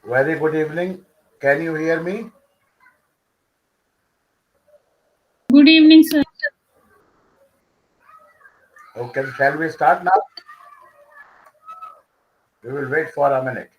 Very good evening. Can you hear me? Good evening, sir. Okay, shall we start now? We will wait for a minute.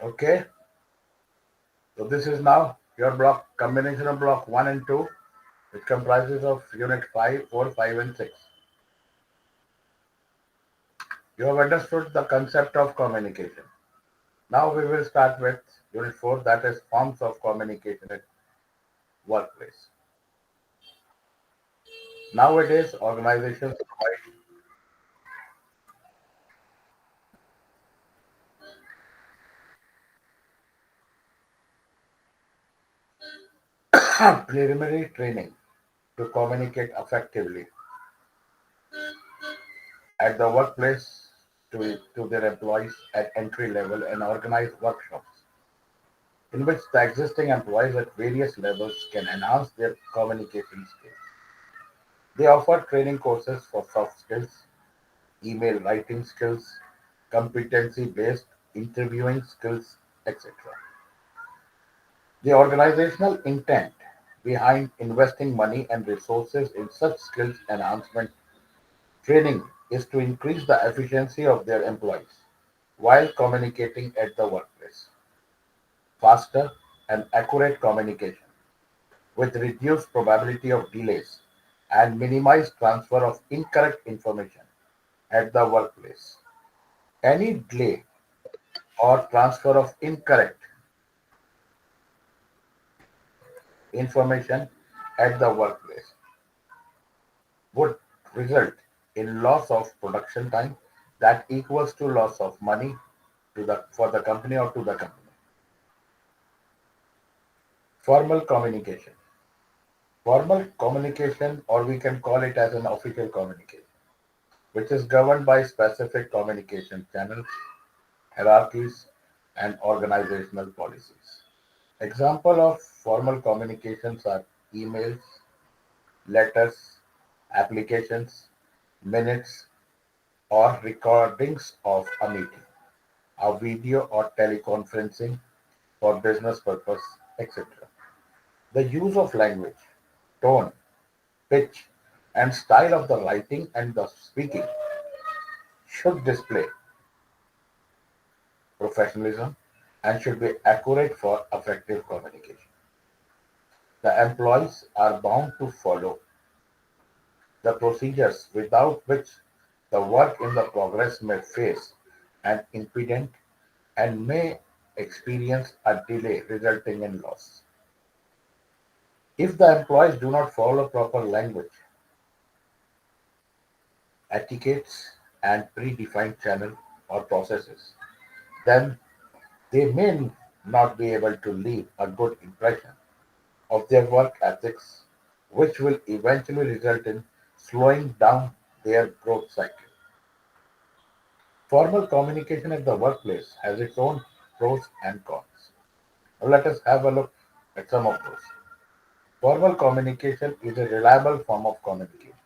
Okay, so this is now your block combination of block 1 and 2. It comprises of unit 5, 4, 5, and 6. You have understood the concept of communication. Now we will start with unit 4, that is forms of communication at workplace. Nowadays, organizations provide preliminary training to communicate effectively at the workplace to their employees at entry level and organize workshops in which the existing employees at various levels can enhance their communication skills. They offer training courses for soft skills, email writing skills, competency based interviewing skills, etc. The organizational intent behind investing money and resources in such skills enhancement training is to increase the efficiency of their employees while communicating at the workplace. Faster and accurate communication with reduced probability of delays and minimized transfer of incorrect information at the workplace. Any delay or transfer of incorrect information at the workplace would result in loss of production time that equals to loss of money to the for the company or to the company. Formal communication. Formal communication, or we can call it as an official communication, which is governed by specific communication channels, hierarchies, and organizational policies. Example of formal communications are emails, letters, applications, minutes, or recordings of a meeting, a video or teleconferencing for business purpose, etc. The use of language, tone, pitch, and style of the writing and the speaking should display professionalism and should be accurate for effective communication. The employees are bound to follow the procedures without which the work in the progress may face an impediment and may experience a delay resulting in loss. If the employees do not follow proper language, etiquettes, and predefined channel or processes, then they may not be able to leave a good impression of their work ethics, which will eventually result in slowing down their growth cycle. Formal communication at the workplace has its own pros and cons. Now let us have a look at some of those. Formal communication is a reliable form of communication.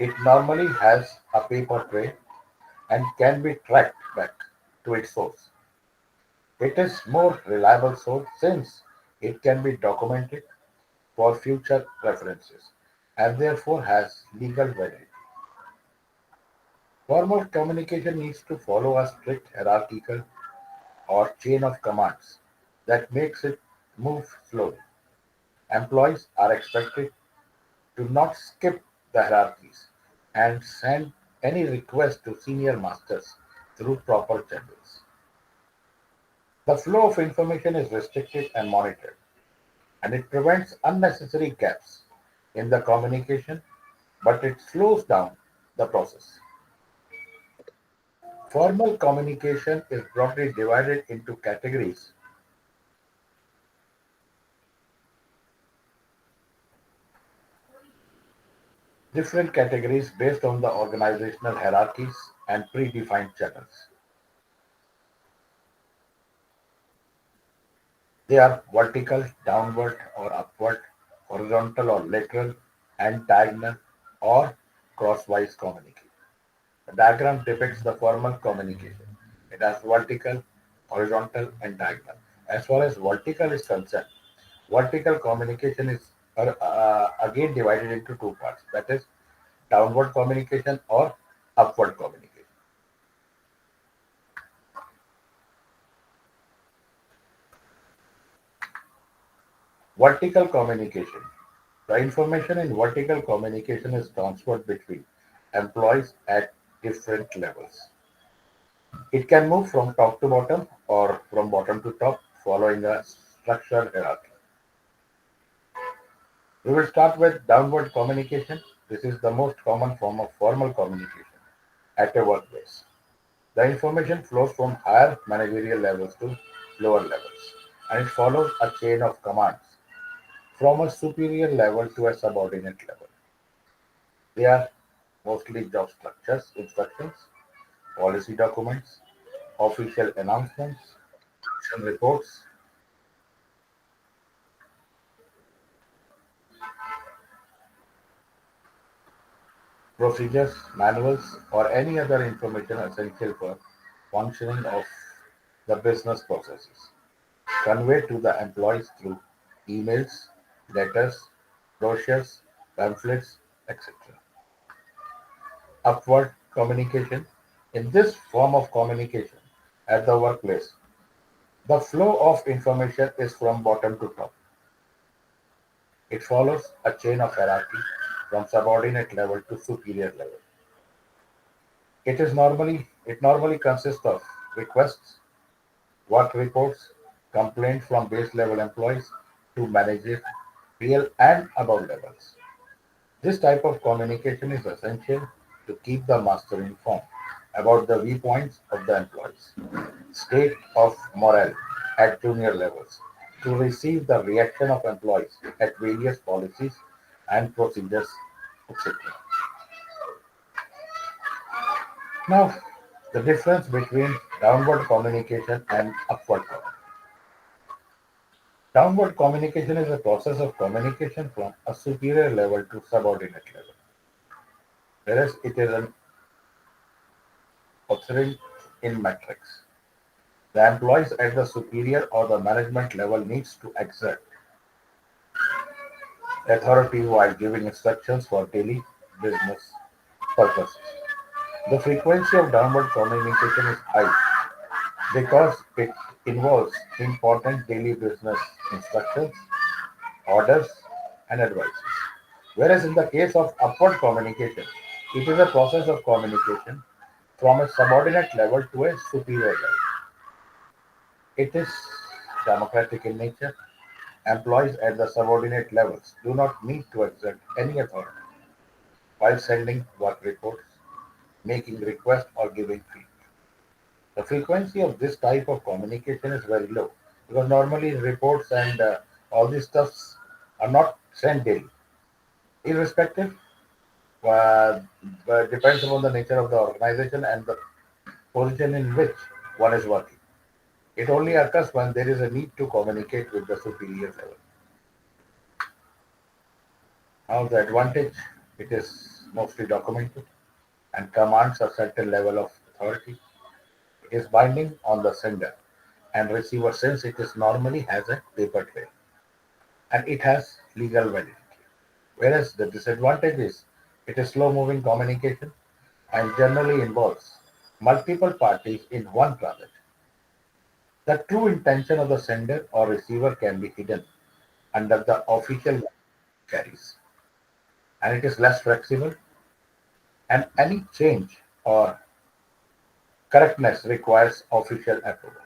It normally has a paper trail and can be tracked back to its source. It is more reliable source since it can be documented for future references and therefore has legal validity. Formal communication needs to follow a strict hierarchical or chain of commands that makes it move slowly. Employees are expected to not skip the hierarchies and send any request to senior masters through proper channels. The flow of information is restricted and monitored, and it prevents unnecessary gaps in the communication, but it slows down the process. Formal communication is broadly divided into categories. Different categories based on the organizational hierarchies and predefined channels. They are vertical, downward or upward, horizontal or lateral, and diagonal or crosswise communication. The diagram depicts the formal communication. It has vertical, horizontal, and diagonal. As far as vertical is concerned, vertical communication is again divided into two parts. That is downward communication or upward communication. Vertical communication. The information in vertical communication is transferred between employees at different levels. It can move from top to bottom or from bottom to top following a structured hierarchy. We will start with downward communication. This is the most common form of formal communication at a workplace. The information flows from higher managerial levels to lower levels, and it follows a chain of commands from a superior level to a subordinate level. They are mostly job structures, instructions, policy documents, official announcements, action reports, procedures, manuals, or any other information essential for functioning of the business processes, conveyed to the employees through emails, letters, brochures, pamphlets, etc. Upward communication. In this form of communication at the workplace, the flow of information is from bottom to top. It follows a chain of hierarchy from subordinate level to superior level. It normally consists of requests, work reports, complaints from base level employees to managerial and above levels. This type of communication is essential to keep the master informed about the viewpoints of the employees, state of morale at junior levels, to receive the reaction of employees at various policies and procedures, etc. Now, the difference between downward communication and upward communication. Downward communication is a process of communication from a superior level to subordinate level, whereas it is an authoring in metrics. The employees at the superior or the management level needs to exert authority while giving instructions for daily business purposes. The frequency of downward communication is high because it involves important daily business instructions, orders, and advices. Whereas in the case of upward communication, it is a process of communication from a subordinate level to a superior level. It is democratic in nature. Employees at the subordinate levels do not need to exert any authority while sending work reports, making requests, or giving feedback. The frequency of this type of communication is very low because normally reports and all these stuffs are not sent daily. Irrespective, uh, depends upon the nature of the organization and the position in which one is working. It only occurs when there is a need to communicate with the superior level. Now, the advantage, it is mostly documented and commands a certain level of authority. It is binding on the sender and receiver since it is normally has a paper trail and it has legal validity. Whereas the disadvantage is it is slow moving communication and generally involves multiple parties in one transaction. The true intention of the sender or receiver can be hidden under the official carries. and it is less flexible, and any change or correctness requires official approval.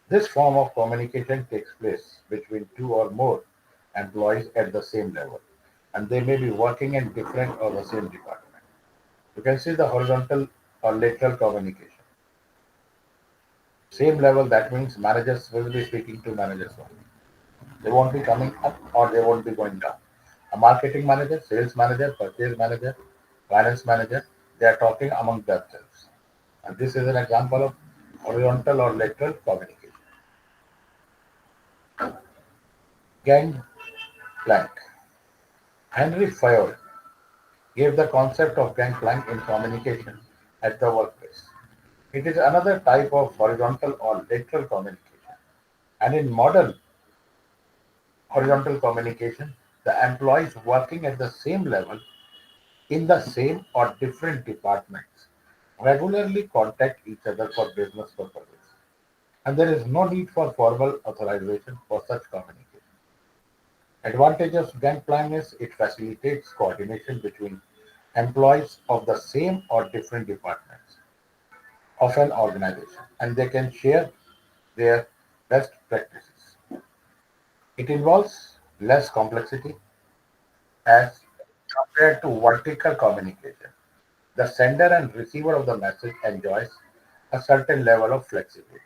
This form of communication takes place between two or more employees at the same level, and they may be working in different or the same department. You can see the horizontal or lateral communication. Same level, that means managers will be speaking to managers only. They won't be coming up or they won't be going down. A marketing manager, sales manager, purchase manager, finance manager, they are talking among themselves. And this is an example of horizontal or lateral communication. Gang plank. Henry Fayol gave the concept of gangplank in communication at the workplace. It is another type of horizontal or lateral communication. And in modern horizontal communication, the employees working at the same level in the same or different departments regularly contact each other for business purposes. And there is no need for formal authorization for such communication. Advantage of gangplank is it facilitates coordination between employees of the same or different departments of an organization, and they can share their best practices. It involves less complexity as compared to vertical communication. The sender and receiver of the message enjoys a certain level of flexibility,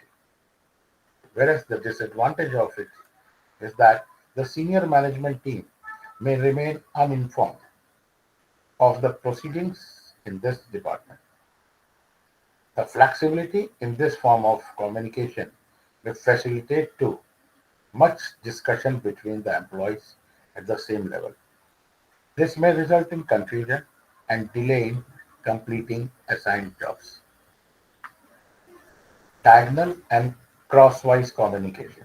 whereas the disadvantage of it is that the senior management team may remain uninformed of the proceedings in this department. The flexibility in this form of communication will facilitate too much discussion between the employees at the same level. This may result in confusion and delay in completing assigned jobs. Diagonal and crosswise communication.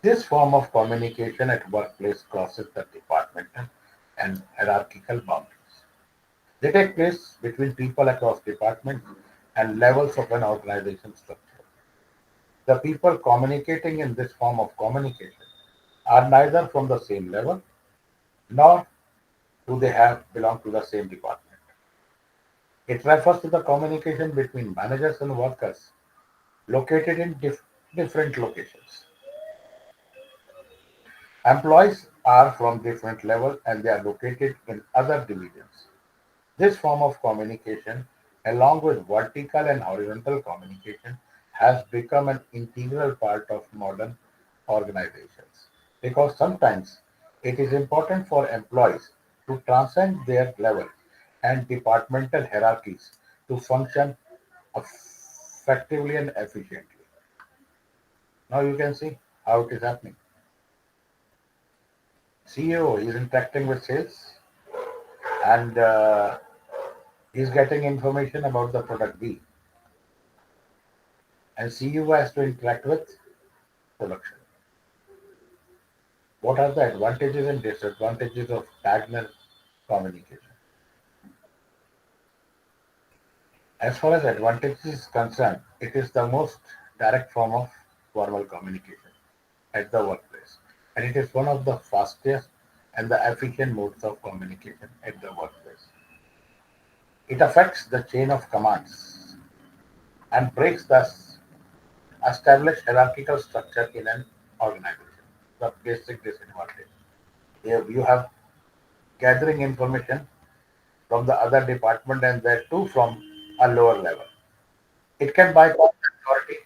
This form of communication at workplace crosses the departmental and hierarchical boundaries. They take place between people across departments and levels of an organization structure. The people communicating in this form of communication are neither from the same level nor do they have belong to the same department. It refers to the communication between managers and workers located in different locations. Employees are from different levels and they are located in other divisions. This form of communication, along with vertical and horizontal communication, has become an integral part of modern organizations because sometimes it is important for employees to transcend their level and departmental hierarchies to function effectively and efficiently. Now you can see how it is happening. CEO is interacting with sales and he's getting information about the product B, and CU has to interact with production. What are the advantages and disadvantages of diagonal communication? As far as advantages is concerned, it is the most direct form of formal communication at the workplace, and it is one of the fastest and the efficient modes of communication at the workplace. It affects the chain of commands and breaks the established hierarchical structure in an organization. The basic disadvantage. Here you have gathering information from the other department and that too from a lower level. It can bypass the authority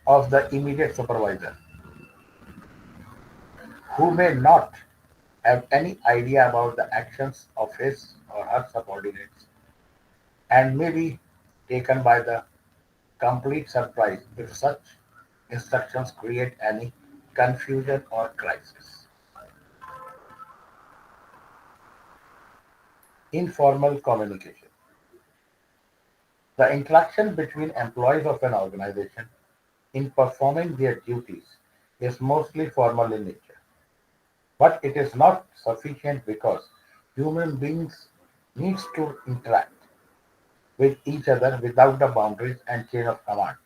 of the immediate supervisor, who may not have any idea about the actions of his or her subordinates and may be taken by the complete surprise if such instructions create any confusion or crisis. Informal communication. The interaction between employees of an organization in performing their duties is mostly formal in nature, but it is not sufficient because human beings needs to interact with each other without the boundaries and chain of command.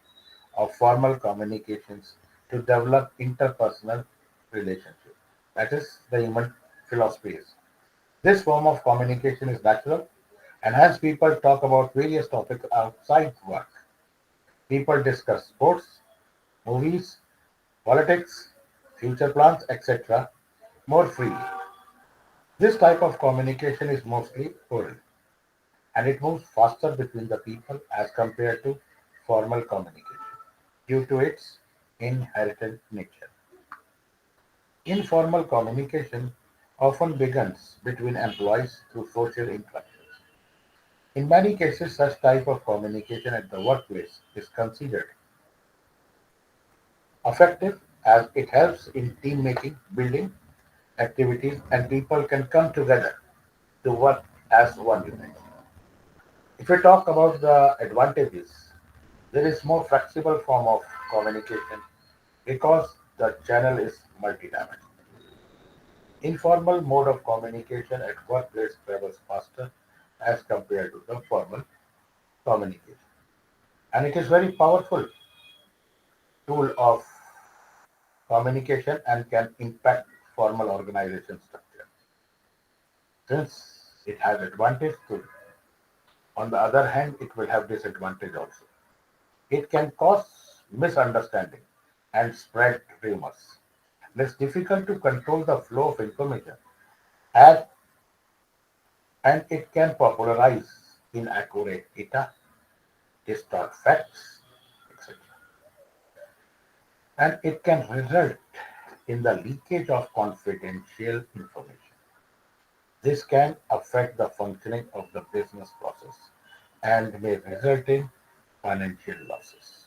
of formal communications to develop interpersonal relationships. That is the human philosophy is. This form of communication is natural, and as people talk about various topics outside work, people discuss sports, movies, politics, future plans, etc. more freely. This type of communication is mostly oral, and it moves faster between the people as compared to formal communication due to its inherent nature. Informal communication often begins between employees through social interactions. In many cases, such type of communication at the workplace is considered effective as it helps in team making, building activities, and people can come together to work as one unit. If we talk about the advantages, there is more flexible form of communication because the channel is multi-dimensional. Informal mode of communication at workplace travels faster as compared to the formal communication. And it is very powerful tool of communication and can impact formal organization structure. Since it has advantage to, on the other hand, it will have disadvantage also. It can cause misunderstanding and spread rumors. It is difficult to control the flow of information and, and it can popularize inaccurate data, distort facts, etc. And it can result in the leakage of confidential information. This can affect the functioning of the business process and may result in financial losses.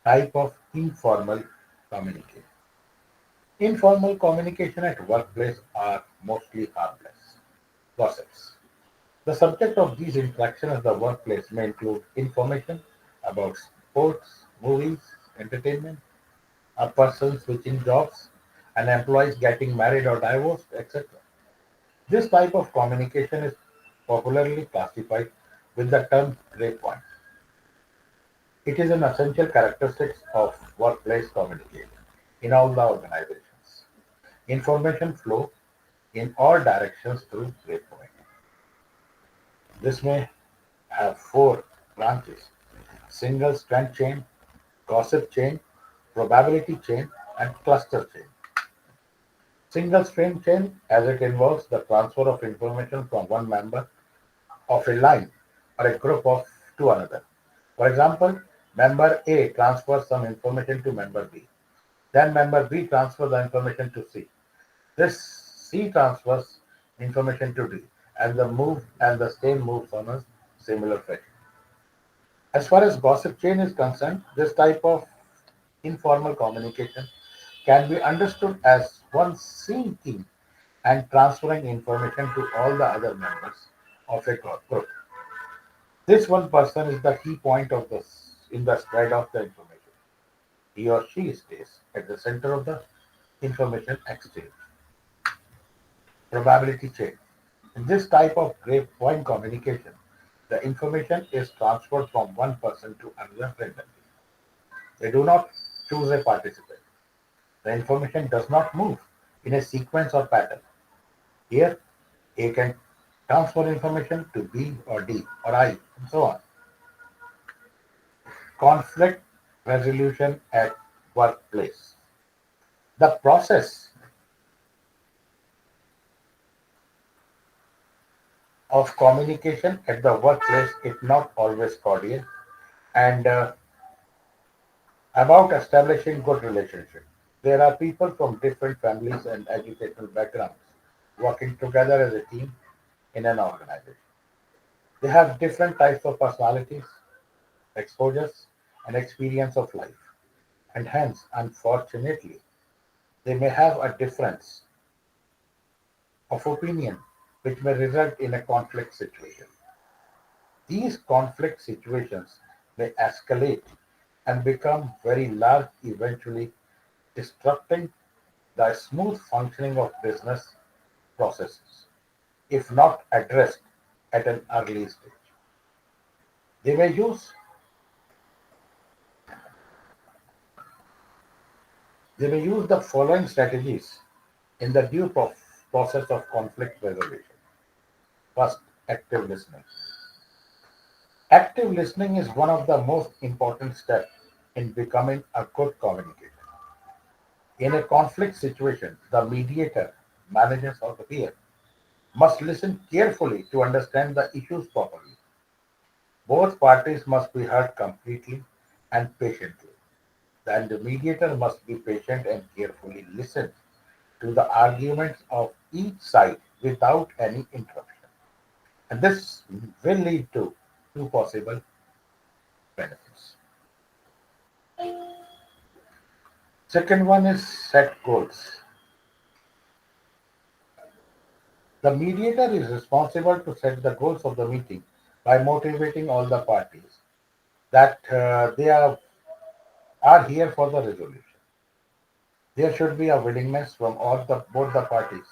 Type of informal communication. Informal communication at workplace are mostly harmless. Gossips. The subject of these interactions at the workplace may include information about sports, movies, entertainment, a person switching jobs, and employees getting married or divorced, etc. This type of communication is popularly classified with the term grapevine. It is an essential characteristic of workplace communication in all the organizations. Information flow in all directions through grapevine. This may have four branches: single strand chain, gossip chain, probability chain, and cluster chain. Single strand chain, as it involves the transfer of information from one member of a line or a group of to another. For example, member A transfers some information to member B. Then member B transfers the information to C. This C transfers information to D, and the same moves on a similar fashion. As far as gossip chain is concerned, this type of informal communication can be understood as one seeking and transferring information to all the other members of a group. This one person is the key point of this in the spread of the information. He or she stays at the center of the information exchange. Probability chain. In this type of grapevine communication, the information is transferred from one person to another randomly. They do not choose a participant. The information does not move in a sequence or pattern. Here, A can transfer information to B or D or I, and so on. Conflict resolution at workplace. The process of communication at the workplace is not always cordial and about establishing good relationships. There are people from different families and educational backgrounds working together as a team in an organization. They have different types of personalities, exposures, and experience of life, and hence, unfortunately, they may have a difference of opinion which may result in a conflict situation. These conflict situations may escalate and become very large, eventually disrupting the smooth functioning of business processes if not addressed at an early stage. They may use They may use the following strategies in the process of conflict resolution. First, active listening. Active listening is one of the most important steps in becoming a good communicator. In a conflict situation, the mediator, managers, or the peer must listen carefully to understand the issues properly. Both parties must be heard completely and patiently. Then the mediator must be patient and carefully listen to the arguments of each side without any interruption. And this will lead to two possible benefits. Second one is set goals. The mediator is responsible to set the goals of the meeting by motivating all the parties that are here for the resolution. There should be a willingness from both the parties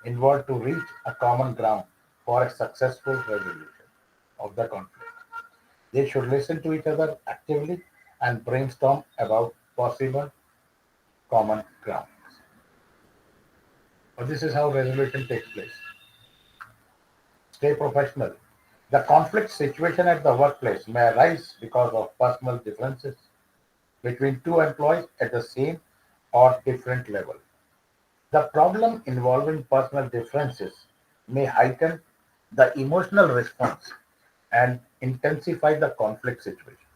involved to reach a common ground for a successful resolution of the conflict. They should listen to each other actively and brainstorm about possible common grounds. But this is how resolution takes place. Stay professional. The conflict situation at the workplace may arise because of personal differences between two employees at the same or different level. The problem involving personal differences may heighten the emotional response and intensify the conflict situation.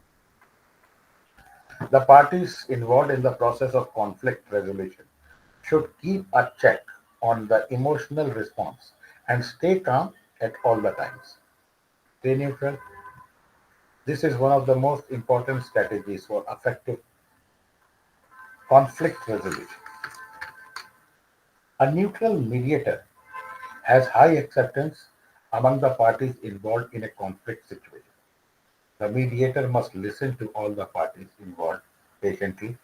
The parties involved in the process of conflict resolution should keep a check on the emotional response and stay calm at all the times. Stay neutral. This is one of the most important strategies for effective conflict resolution. A neutral mediator has high acceptance among the parties involved in a conflict situation. The mediator must listen to all the parties involved patiently,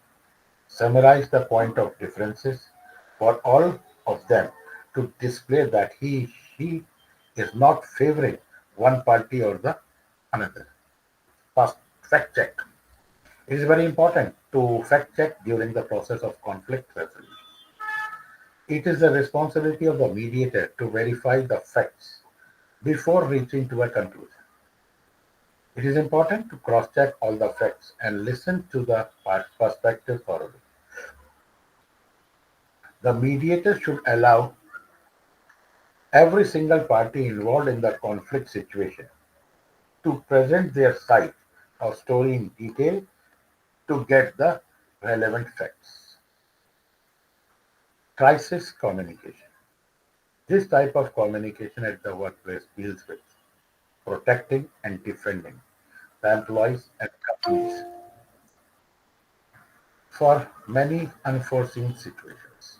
summarize the point of differences for all of them to display that she is not favoring one party or the another. First, fact check. It is very important to fact check during the process of conflict resolution. It is the responsibility of the mediator to verify the facts before reaching to a conclusion. It is important to cross check all the facts and listen to the perspective thoroughly. The mediator should allow every single party involved in the conflict situation to present their side or story in detail to get the relevant facts. Crisis communication. This type of communication at the workplace deals with protecting and defending the employees and companies for many unforeseen situations.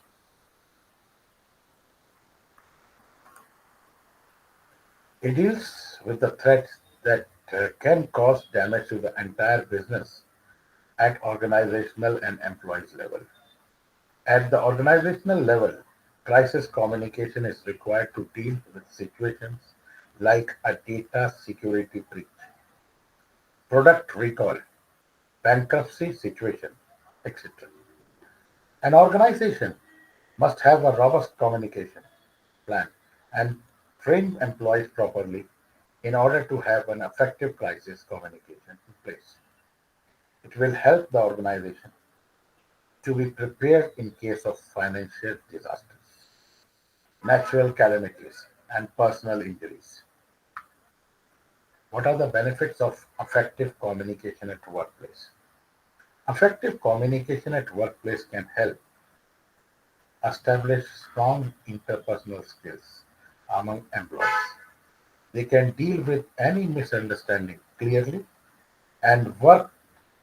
It deals with the threats that can cause damage to the entire business at organizational and employees level. At the organizational level, crisis communication is required to deal with situations like a data security breach, product recall, bankruptcy situation, etc. An organization must have a robust communication plan and train employees properly in order to have an effective crisis communication in place. It will help the organization to be prepared in case of financial disasters, natural calamities, and personal injuries. What are the benefits of effective communication at workplace? Effective communication at workplace can help establish strong interpersonal skills among employees. They can deal with any misunderstanding clearly and work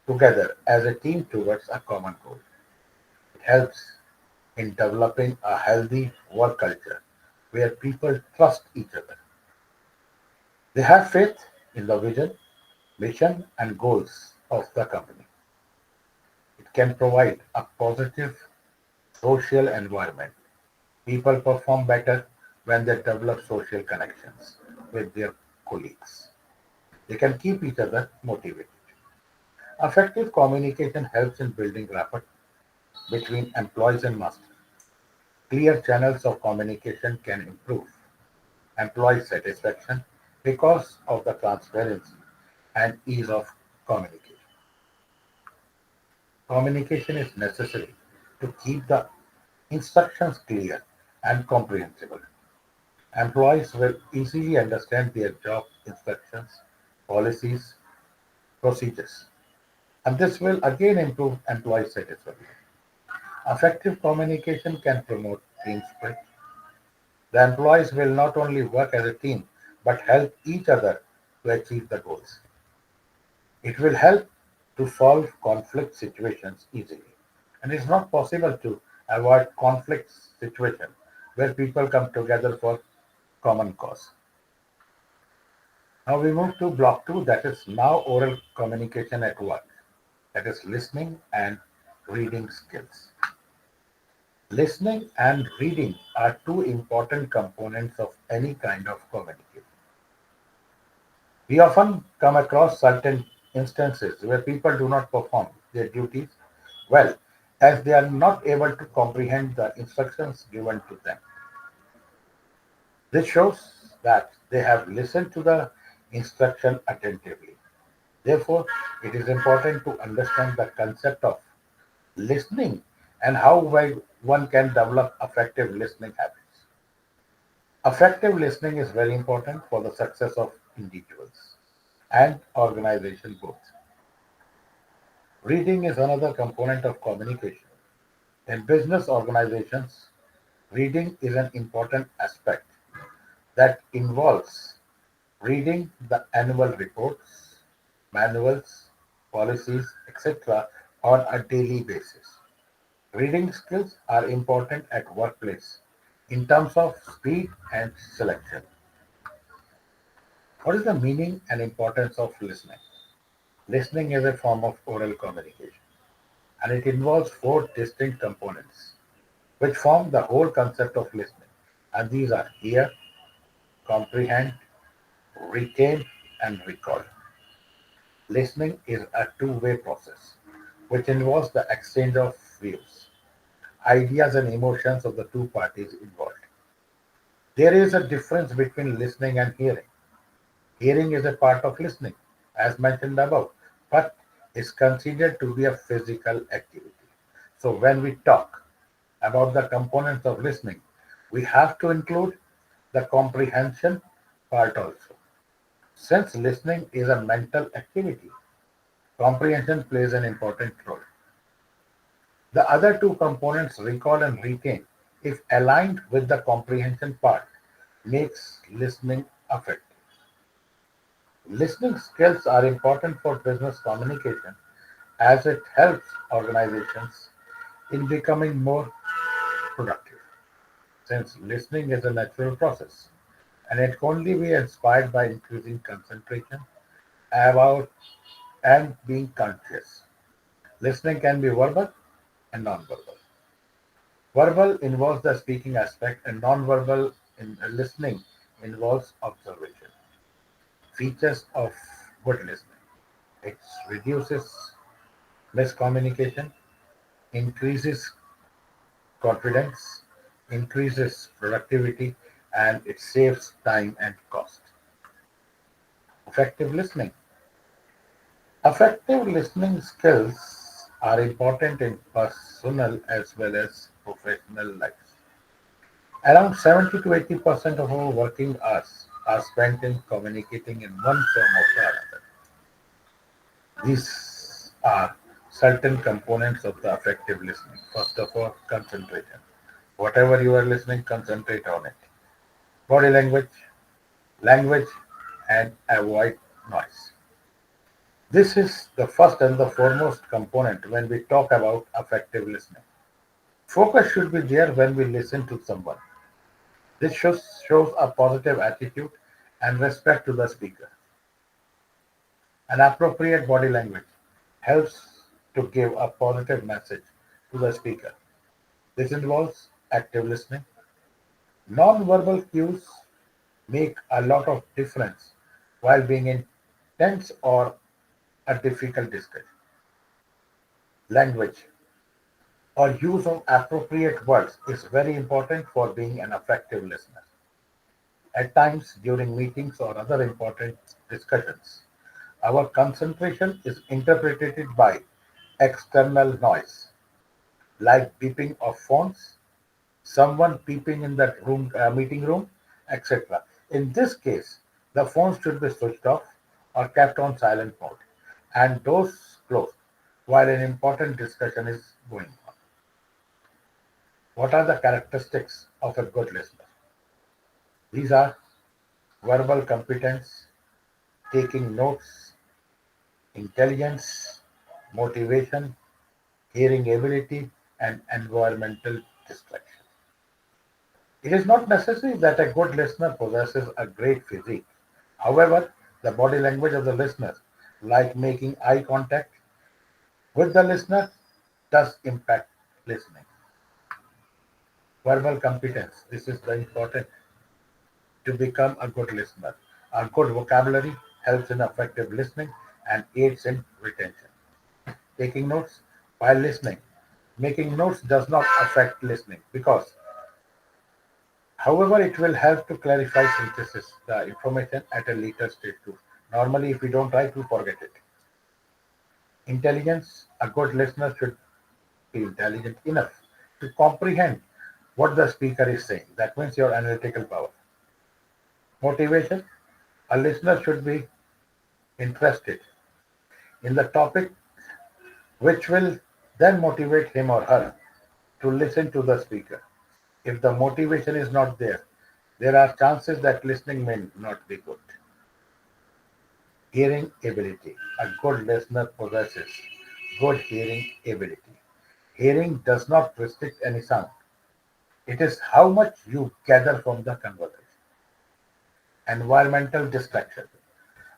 together as a team towards a common goal. It helps in developing a healthy work culture where people trust each other. They have faith in the vision, mission, and goals of the company. It can provide a positive social environment. People perform better when they develop social connections with their colleagues. They can keep each other motivated. Effective communication helps in building rapport between employees and master. Clear channels of communication can improve employee satisfaction because of the transparency and ease of communication. Communication is necessary to keep the instructions clear and comprehensible. Employees will easily understand their job instructions, policies, procedures, and this will again improve employee satisfaction. Effective communication can promote team spirit. The employees will not only work as a team but help each other to achieve the goals. It will help to solve conflict situations easily. And it's not possible to avoid conflict situation where people come together for common cause. Now we move to block two, that is now oral communication at work. That is listening and reading skills. Listening and reading are two important components of any kind of communication. We often come across certain instances where people do not perform their duties well as they are not able to comprehend the instructions given to them. This shows that they have listened to the instruction attentively. Therefore, it is important to understand the concept of listening and how one can develop effective listening habits. Effective listening is very important for the success of individuals and organization both. Reading is another component of communication. In business organizations, reading is an important aspect that involves reading the annual reports, manuals, policies, etc. on a daily basis. Reading skills are important at workplace in terms of speed and selection. What is the meaning and importance of listening? Listening is a form of oral communication and it involves four distinct components which form the whole concept of listening. And these are hear, comprehend, retain, and recall. Listening is a two-way process which involves the exchange of views, ideas, and emotions of the two parties involved. There is a difference between listening and hearing. Hearing is a part of listening, as mentioned above, but is considered to be a physical activity. So when we talk about the components of listening, we have to include the comprehension part also. Since listening is a mental activity, comprehension plays an important role. The other two components, recall and retain, if aligned with the comprehension part, makes listening effective. Listening skills are important for business communication as it helps organizations in becoming more productive. Since listening is a natural process and it can only be inspired by increasing concentration about and being conscious. Listening can be verbal and non-verbal. Verbal involves the speaking aspect and non-verbal in listening involves observation. Features of good listening. It reduces miscommunication, increases confidence, increases productivity, and it saves time and cost. Effective listening. Effective listening skills are important in personal as well as professional lives. Around 70 to 80% of our working hours are spent in communicating in one form or the other. These are certain components of the effective listening. First of all, concentration. Whatever you are listening, concentrate on it. Body language, and avoid noise. This is the first and the foremost component when we talk about effective listening. Focus should be there when we listen to someone. This shows a positive attitude and respect to the speaker. An appropriate body language helps to give a positive message to the speaker. This involves active listening. Non-verbal cues make a lot of difference while being in tense or a difficult discussion. Language. or use of appropriate words is very important for being an effective listener. At times, during meetings or other important discussions, our concentration is interpreted by external noise, like beeping of phones, someone peeping in that room, meeting room, etc. In this case, the phones should be switched off or kept on silent mode and doors closed while an important discussion is going on. What are the characteristics of a good listener? These are verbal competence, taking notes, intelligence, motivation, hearing ability, and environmental distraction. It is not necessary that a good listener possesses a great physique. However, the body language of the listener, like making eye contact with the listener, does impact listening. Verbal competence. This is the important to become a good listener. A good vocabulary helps in effective listening and aids in retention. Taking notes while listening. Making notes does not affect listening because, however, it will help to clarify synthesis the information at a later stage too. Normally, if we don't write, we forget it. Intelligence. A good listener should be intelligent enough to comprehend what the speaker is saying. That means your analytical power. Motivation. A listener should be interested in the topic, which will then motivate him or her to listen to the speaker. If the motivation is not there, there are chances that listening may not be good. Hearing ability. A good listener possesses good hearing ability. Hearing does not restrict any sound. It is how much you gather from the conversation. Environmental distraction.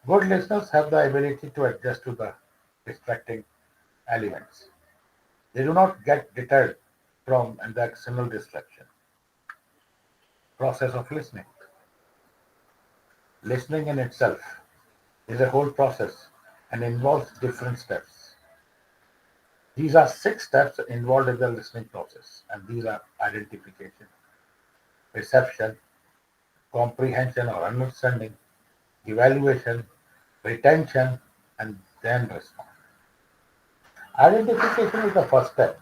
Good listeners have the ability to adjust to the distracting elements. They do not get deterred from the external distraction. Process of listening. Listening in itself is a whole process and involves different steps. These are six steps involved in the listening process, and these are identification, reception, comprehension or understanding, evaluation, retention, and then response. Identification is the first step,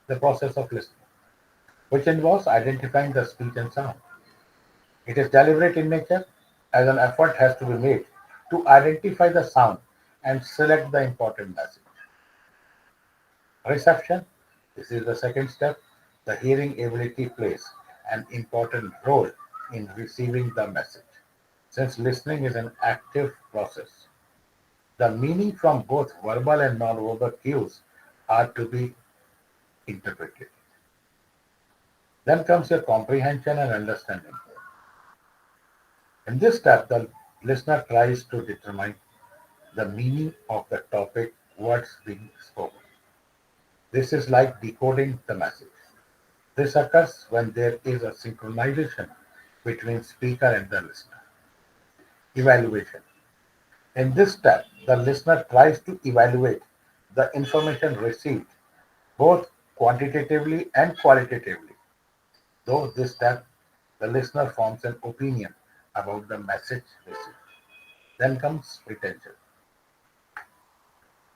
the process of listening, which involves identifying the speech and sound. It is deliberate in nature, as an effort has to be made to identify the sound and select the important message. Reception. This is the second step. The hearing ability plays an important role in receiving the message. Since listening is an active process, the meaning from both verbal and non-verbal cues are to be interpreted. Then comes your comprehension and understanding. In this step, the listener tries to determine the meaning of the topic, what's being spoken. This is like decoding the message. This occurs when there is a synchronization between speaker and the listener. Evaluation. In this step, the listener tries to evaluate the information received both quantitatively and qualitatively. Though this step, the listener forms an opinion about the message received. Then comes retention.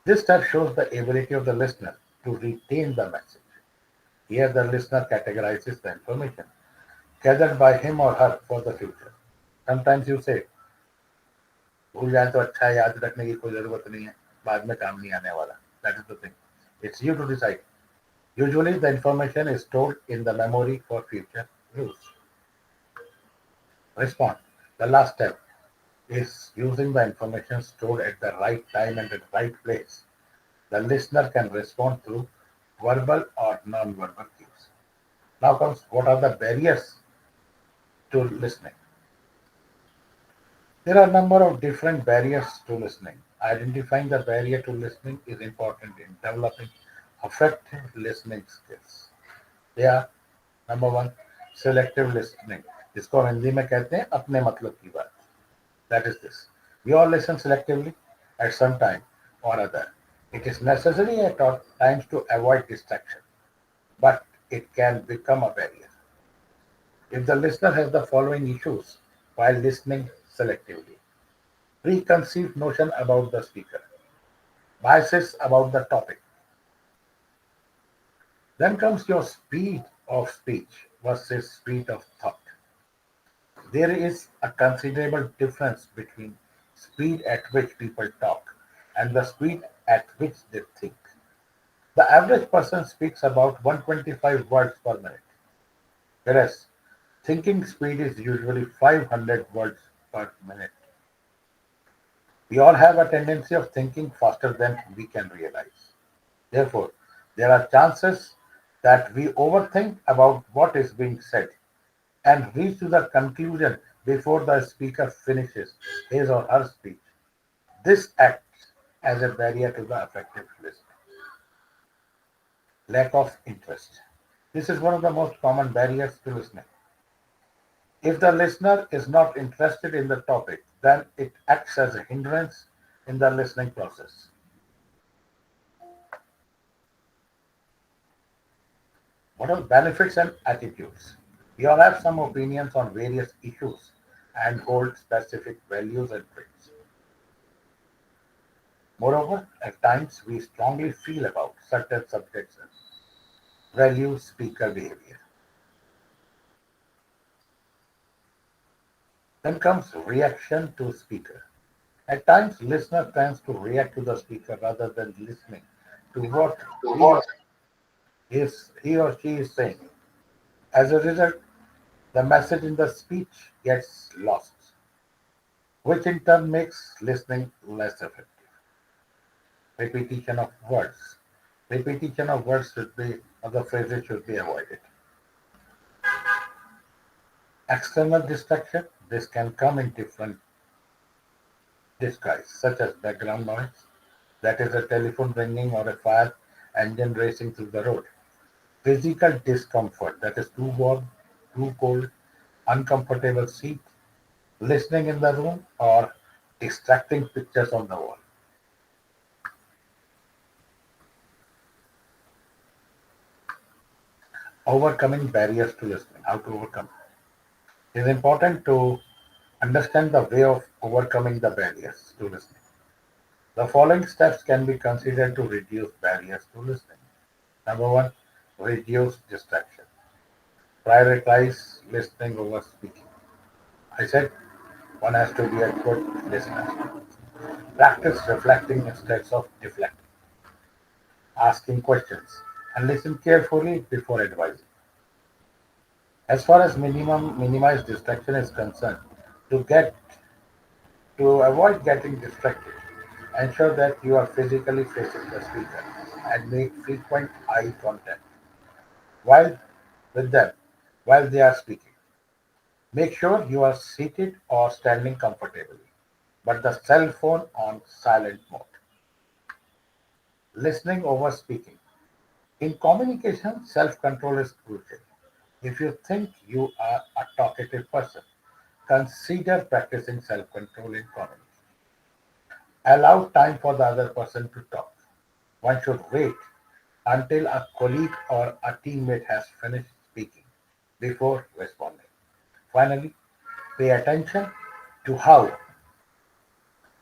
This step shows the ability of the listener to retain the message. Here, the listener categorizes the information gathered by him or her for the future. Sometimes you say, भूल जाए तो अच्छा है, याद रखने की कोई जरूरत नहीं है, बाद में काम नहीं आने वाला. That is the thing. It's you to decide. Usually, the information is stored in the memory for future use. Respond. The last step is using the information stored at the right time and at the right place. The listener can respond through verbal or non-verbal cues. Now comes what are the barriers to listening. There are a number of different barriers to listening. Identifying the barrier to listening is important in developing effective listening skills. They are number one, selective listening. जिसको हम हिंदी में कहते हैं अपने मतलब की बात. That is this. We all listen selectively at some time or other. It is necessary at all times to avoid distraction. but it can become a barrier. If the listener has the following issues while listening selectively: preconceived notion about the speaker, biases about the topic, then comes your speed of speech versus speed of thought. There is a considerable difference between speed at which people talk and the speed at which they think. The average person speaks about 125 words per minute, whereas thinking speed is usually 500 words per minute. We all have a tendency of thinking faster than we can realize. Therefore, there are chances that we overthink about what is being said and reach to the conclusion before the speaker finishes his or her speech. This acts as a barrier to the effective listening. Lack of interest. This is one of the most common barriers to listening. If the listener is not interested in the topic, then it acts as a hindrance in the listening process. What are benefits and attitudes? We all have some opinions on various issues and hold specific values and traits. Moreover, at times we strongly feel about certain subjects and value speaker behavior. Then comes reaction to speaker. At times, listener tends to react to the speaker rather than listening to what he or she is saying. As a result, the message in the speech gets lost, which in turn makes listening less effective. Repetition of words. Repetition of words should be, or the phrases should be avoided. External distraction. This can come in different disguise, such as background noise, that is a telephone ringing or a fire engine racing through the road. Physical discomfort, that is too warm, too cold, uncomfortable seat, listening in the room, or distracting pictures on the wall. Overcoming barriers to listening. How to overcome? It is important to understand the way of overcoming the barriers to listening. The following steps can be considered to reduce barriers to listening. Number one, reduce distraction. Prioritize listening over speaking. I said one has to be a good listener. Practice reflecting instead of deflecting, asking questions, and listen carefully before advising. As far as minimize distraction is concerned, to get to avoid getting distracted, ensure that you are physically facing the speaker and make frequent eye contact while with them while they are speaking. Make sure you are seated or standing comfortably, but the cell phone on silent mode. Listening over speaking. In communication, self control is crucial. If you think you are a talkative person, consider practicing self control in communication. Allow time for the other person to talk. One should wait until a colleague or a teammate has finished speaking before responding. Finally, pay attention to how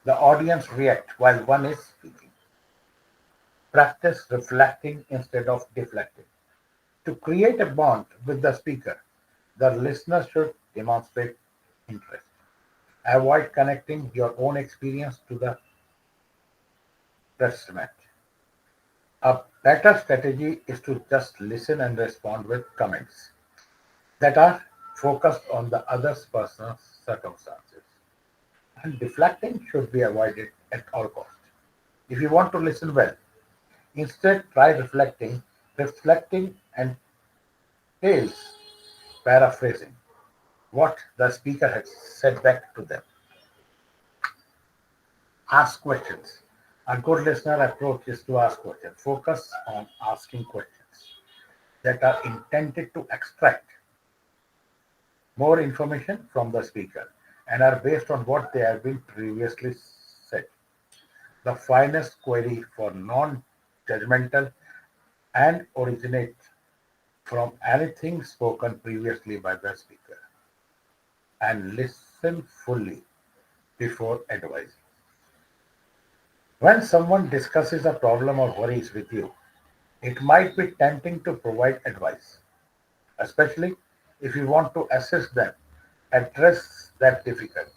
the audience react while one is speaking. Practice reflecting instead of deflecting. To create a bond with the speaker, the listener should demonstrate interest. Avoid connecting your own experience to the testament. A better strategy is to just listen and respond with comments that are focused on the other person's circumstances. And deflecting should be avoided at all costs. If you want to listen well, instead try reflecting entails paraphrasing what the speaker had said back to them. Ask questions. A good listener approach is to ask questions. Focus on asking questions that are intended to extract more information from the speaker and are based on what they have been previously said. The finest query for non judgmental and originate from anything spoken previously by the speaker and listen fully before advising. When someone discusses a problem or worries with you, it might be tempting to provide advice, especially if you want to assist them address that difficulty.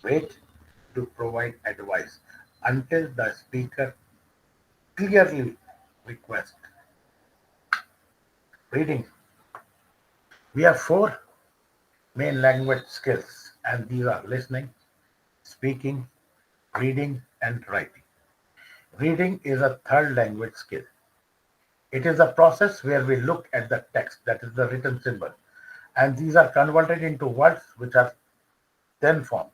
Wait to provide advice until the speaker clearly requests. Reading. We have four main language skills, and these are listening, speaking, reading, and writing. Reading is a third language skill. It is a process where we look at the text, that is the written symbol, and these are converted into words which are then formed.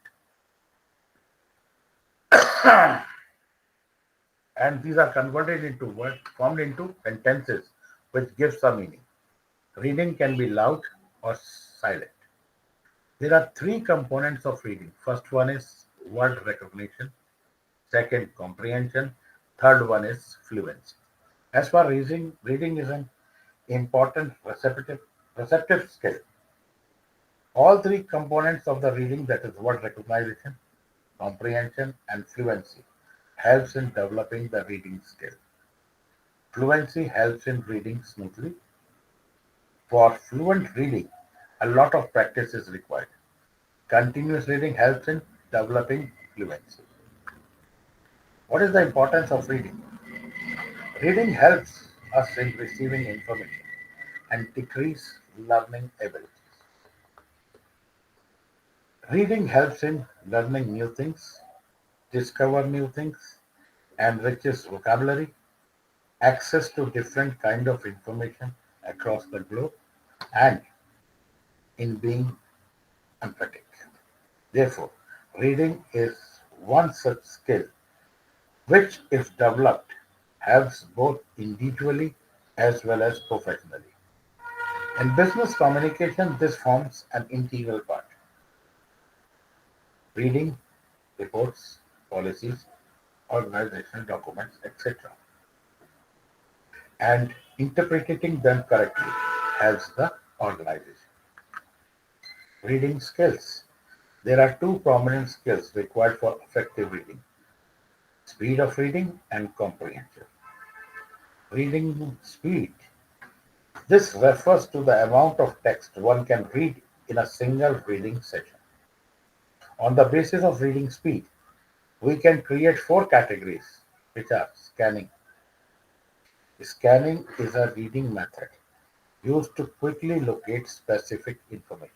And these are converted into words formed into sentences which gives a meaning. Reading can be loud or silent. There are three components of reading. First one is word recognition, second comprehension, third one is fluency. As far as reading is an important receptive skill. All three components of the reading, that is word recognition, comprehension, and fluency, helps in developing the reading skill. Fluency helps in reading smoothly. For fluent reading, a lot of practice is required. Continuous reading helps in developing fluency. What is the importance of reading? Reading helps us in receiving information and decrease learning abilities. Reading helps in learning new things, discover new things, enriches vocabulary, access to different kind of information across the globe, and in being empathic. Therefore, reading is one such skill which, if developed, helps both individually as well as professionally. In business communication, this forms an integral part. Reading reports, policies, organizational documents, etc., and interpreting them correctly helps the organization. Reading skills. There are two prominent skills required for effective reading: speed of reading and comprehension. Reading speed. This refers to the amount of text one can read in a single reading session. On the basis of reading speed, we can create four categories, which are scanning. Scanning is a reading method used to quickly locate specific information.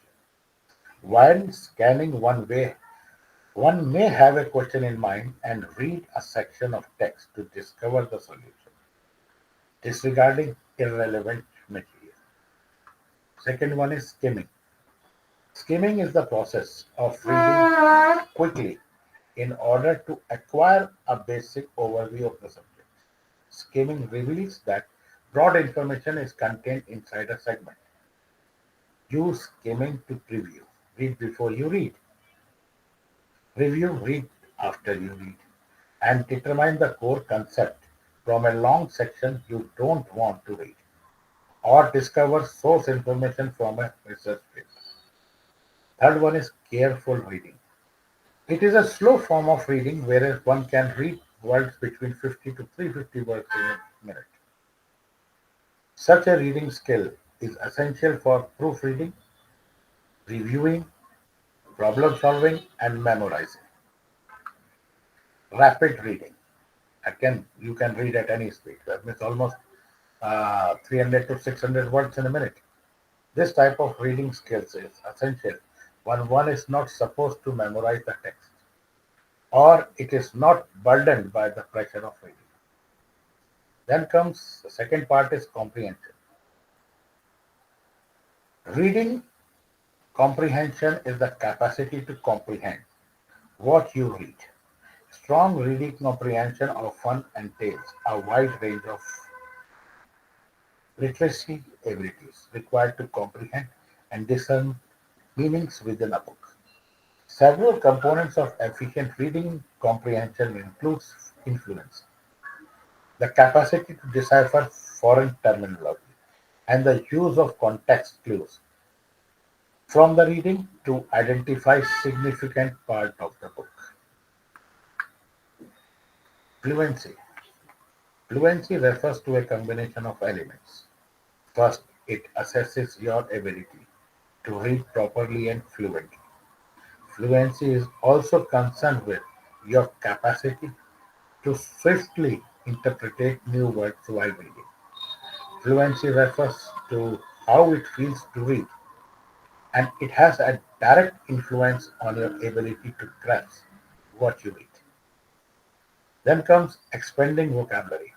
While scanning one may have a question in mind and read a section of text to discover the solution, disregarding irrelevant material. Second one is skimming. Skimming is the process of reading quickly in order to acquire a basic overview of the subject. Skimming reveals that broad information is contained inside a segment. Use skimming to preview. Read before you read. Review, read after you read. And determine the core concept from a long section you don't want to read. Or discover source information from a research paper. Third one is careful reading. It is a slow form of reading whereas one can read words between 50 to 350 words in a minute. Such a reading skill is essential for proofreading, reviewing, problem solving, and memorizing. Rapid reading. Again, you can read at any speed. That means almost 300 to 600 words in a minute. This type of reading skills is essential when one is not supposed to memorize the text or it is not burdened by the pressure of reading. Then comes the second part is comprehension. Reading comprehension is the capacity to comprehend what you read. Strong reading comprehension often entails a wide range of literacy abilities required to comprehend and discern meanings within a book. Several components of efficient reading comprehension includes influence, the capacity to decipher foreign terminology, and the use of context clues from the reading to identify significant part of the book. Fluency. Fluency refers to a combination of elements. First, it assesses your ability to read properly and fluently. Fluency is also concerned with your capacity to swiftly interpret new words while reading. Fluency refers to how it feels to read, and it has a direct influence on your ability to grasp what you read. Then comes expanding vocabulary.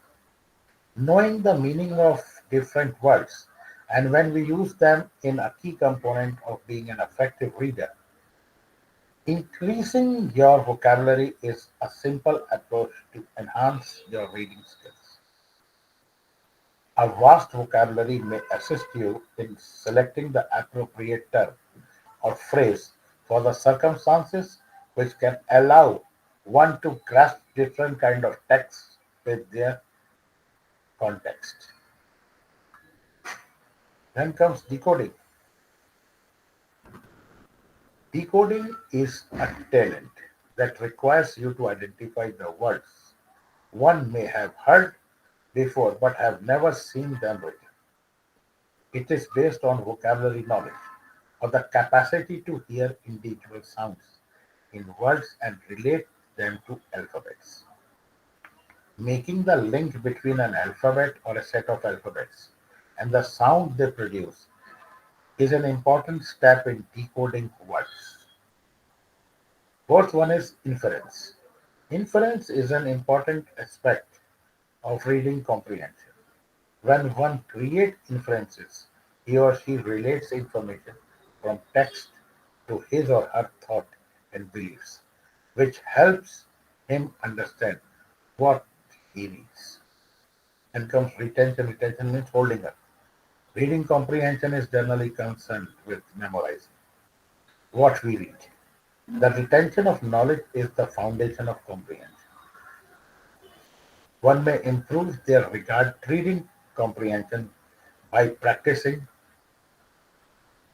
Knowing the meaning of different words and when we use them in a key component of being an effective reader. Increasing your vocabulary is a simple approach to enhance your reading skills. A vast vocabulary may assist you in selecting the appropriate term or phrase for the circumstances, which can allow one to grasp different kind of texts with their context. Then comes decoding. Decoding is a talent that requires you to identify the words one may have heard before but have never seen them written. It is based on vocabulary knowledge or the capacity to hear individual sounds in words and relate them to alphabets. Making the link between an alphabet or a set of alphabets and the sound they produce is an important step in decoding words. Fourth one is inference. Inference is an important aspect of reading comprehension. When one creates inferences, he or she relates information from text to his or her thought and beliefs, which helps him understand what he reads. And comes retention. Retention means holding up. Reading comprehension is generally concerned with memorizing what we read. The retention of knowledge is the foundation of comprehension. One may improve their regard reading comprehension by practicing,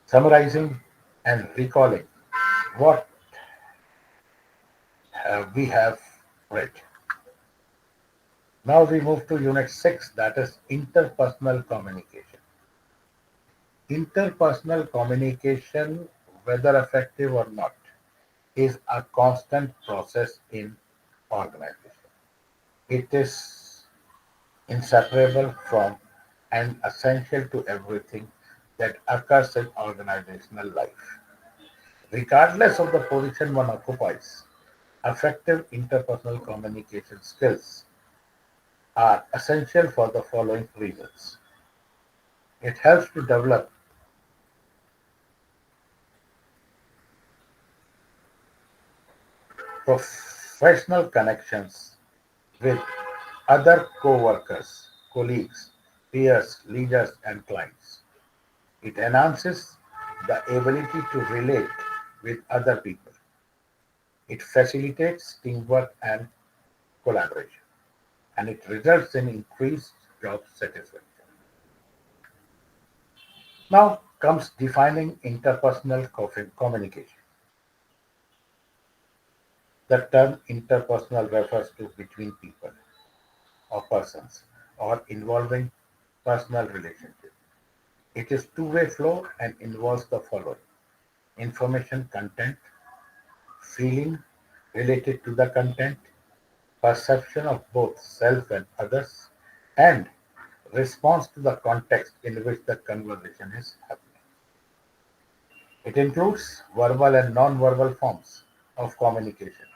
summarizing, and recalling what we have read. Now we move to Unit 6, that is interpersonal communication. Interpersonal communication, whether effective or not, is a constant process in organization. It is inseparable from and essential to everything that occurs in organizational life. Regardless of the position one occupies, effective interpersonal communication skills are essential for the following reasons. It helps to develop professional connections with other co-workers, colleagues, peers, leaders, and clients. It enhances the ability to relate with other people. It facilitates teamwork and collaboration, and it results in increased job satisfaction. Now comes defining interpersonal communication. The term interpersonal refers to between people or persons or involving personal relationship. It is two-way flow and involves the following: information content, feeling related to the content, perception of both self and others, and response to the context in which the conversation is happening. It includes verbal and non-verbal forms of communication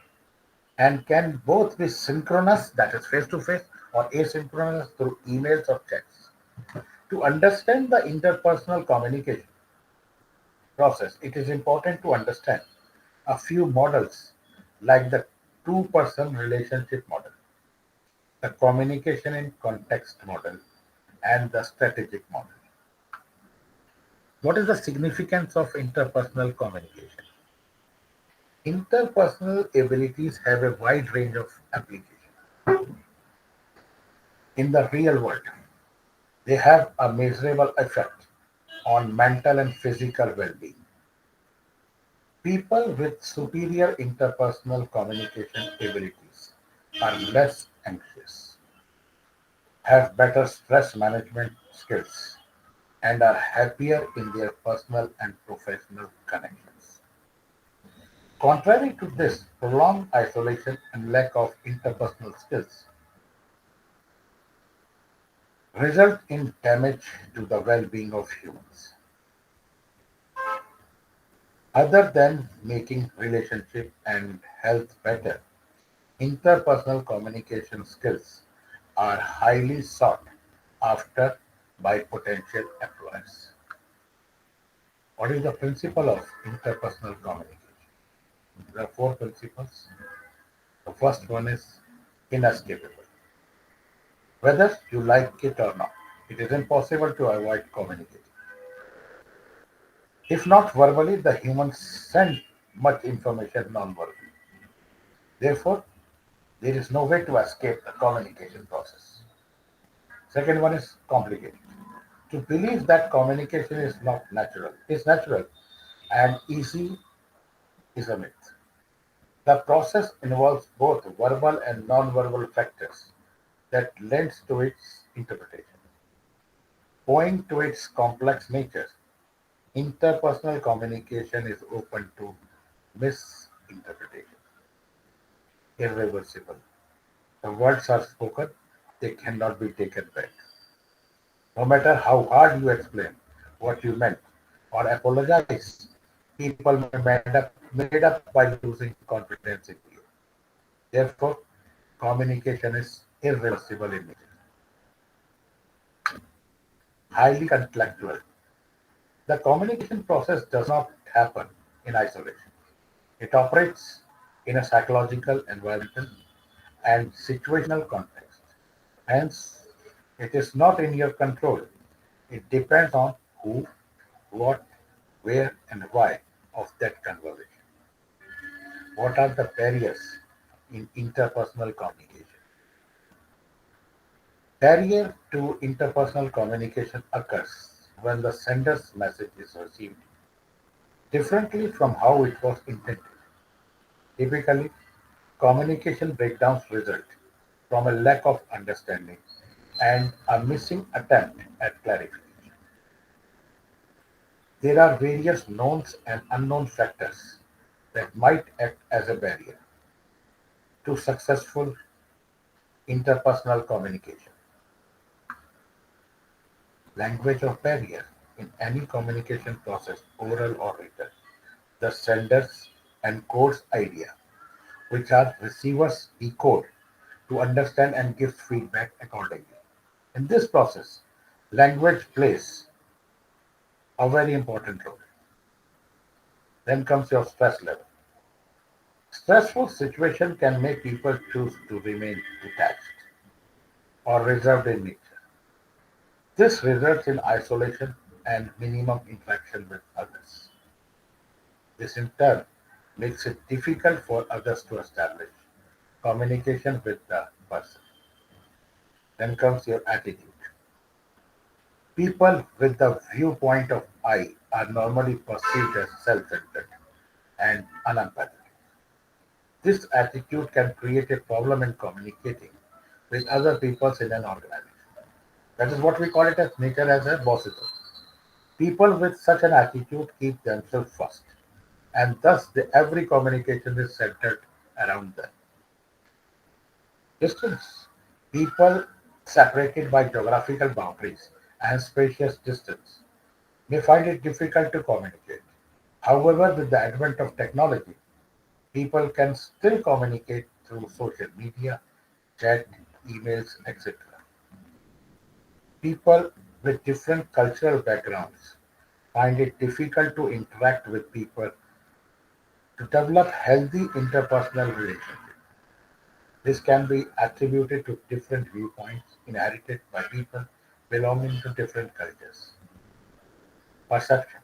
and can both be synchronous, that is face to face, or asynchronous through emails or chats. To understand the interpersonal communication process, it is important to understand a few models like the two-person relationship model, the communication in context model, and the strategic model. What is the significance of interpersonal communication? Interpersonal abilities have a wide range of application in the real world. They have a measurable effect on mental and physical well being. People with superior interpersonal communication abilities are less anxious, have better stress management skills, and are happier in their personal and professional connections. Contrary to this, prolonged isolation and lack of interpersonal skills result in damage to the well being of humans. Other than making relationship and health better, interpersonal communication skills are highly sought after by potential employers. What is the principle of interpersonal communication? There are four principles. The first one is inescapable. Whether you like it or not, it is impossible to avoid communicating. If not verbally, the humans send much information non-verbally. Therefore, there is no way to escape the communication process. Second one is complicated. To believe that communication is not natural, is natural and easy is a myth. The process involves both verbal and non-verbal factors that lends to its interpretation. Owing to its complex nature, interpersonal communication is open to misinterpretation, irreversible. The words are spoken, they cannot be taken back. No matter how hard you explain what you meant or apologize, people may made up by losing confidence in you. Therefore, communication is irreversible in nature. Highly contractual. The communication process does not happen in isolation. It operates in a psychological, environmental, and situational context. Hence, it is not in your control. It depends on who, what, where, and why of that conversation. What are the barriers in interpersonal communication? Barrier to interpersonal communication occurs when the sender's message is received differently from how it was intended. Typically, communication breakdowns result from a lack of understanding and a missing attempt at clarification. There are various known and unknown factors that might act as a barrier to successful interpersonal communication. Language of barrier in any communication process, oral or written. The senders encodes idea, which are receivers decode to understand and give feedback accordingly. In this process, language plays a very important role. Then comes your stress level. Stressful situation can make people choose to remain detached or reserved in nature. This results in isolation and minimum interaction with others. This in turn makes it difficult for others to establish communication with the person. Then comes your attitude. People with the viewpoint of I are normally perceived as self-centered and unempathetic. This attitude can create a problem in communicating with other people in an organization. That is what we call it as nature as a bossism. People with such an attitude keep themselves first, and thus every communication is centered around them. Distance. People separated by geographical boundaries and spacious distance may find it difficult to communicate. However, with the advent of technology, people can still communicate through social media, chat, emails, etc. People with different cultural backgrounds find it difficult to interact with people to develop healthy interpersonal relationships. This can be attributed to different viewpoints inherited by people belonging to different cultures. Perception.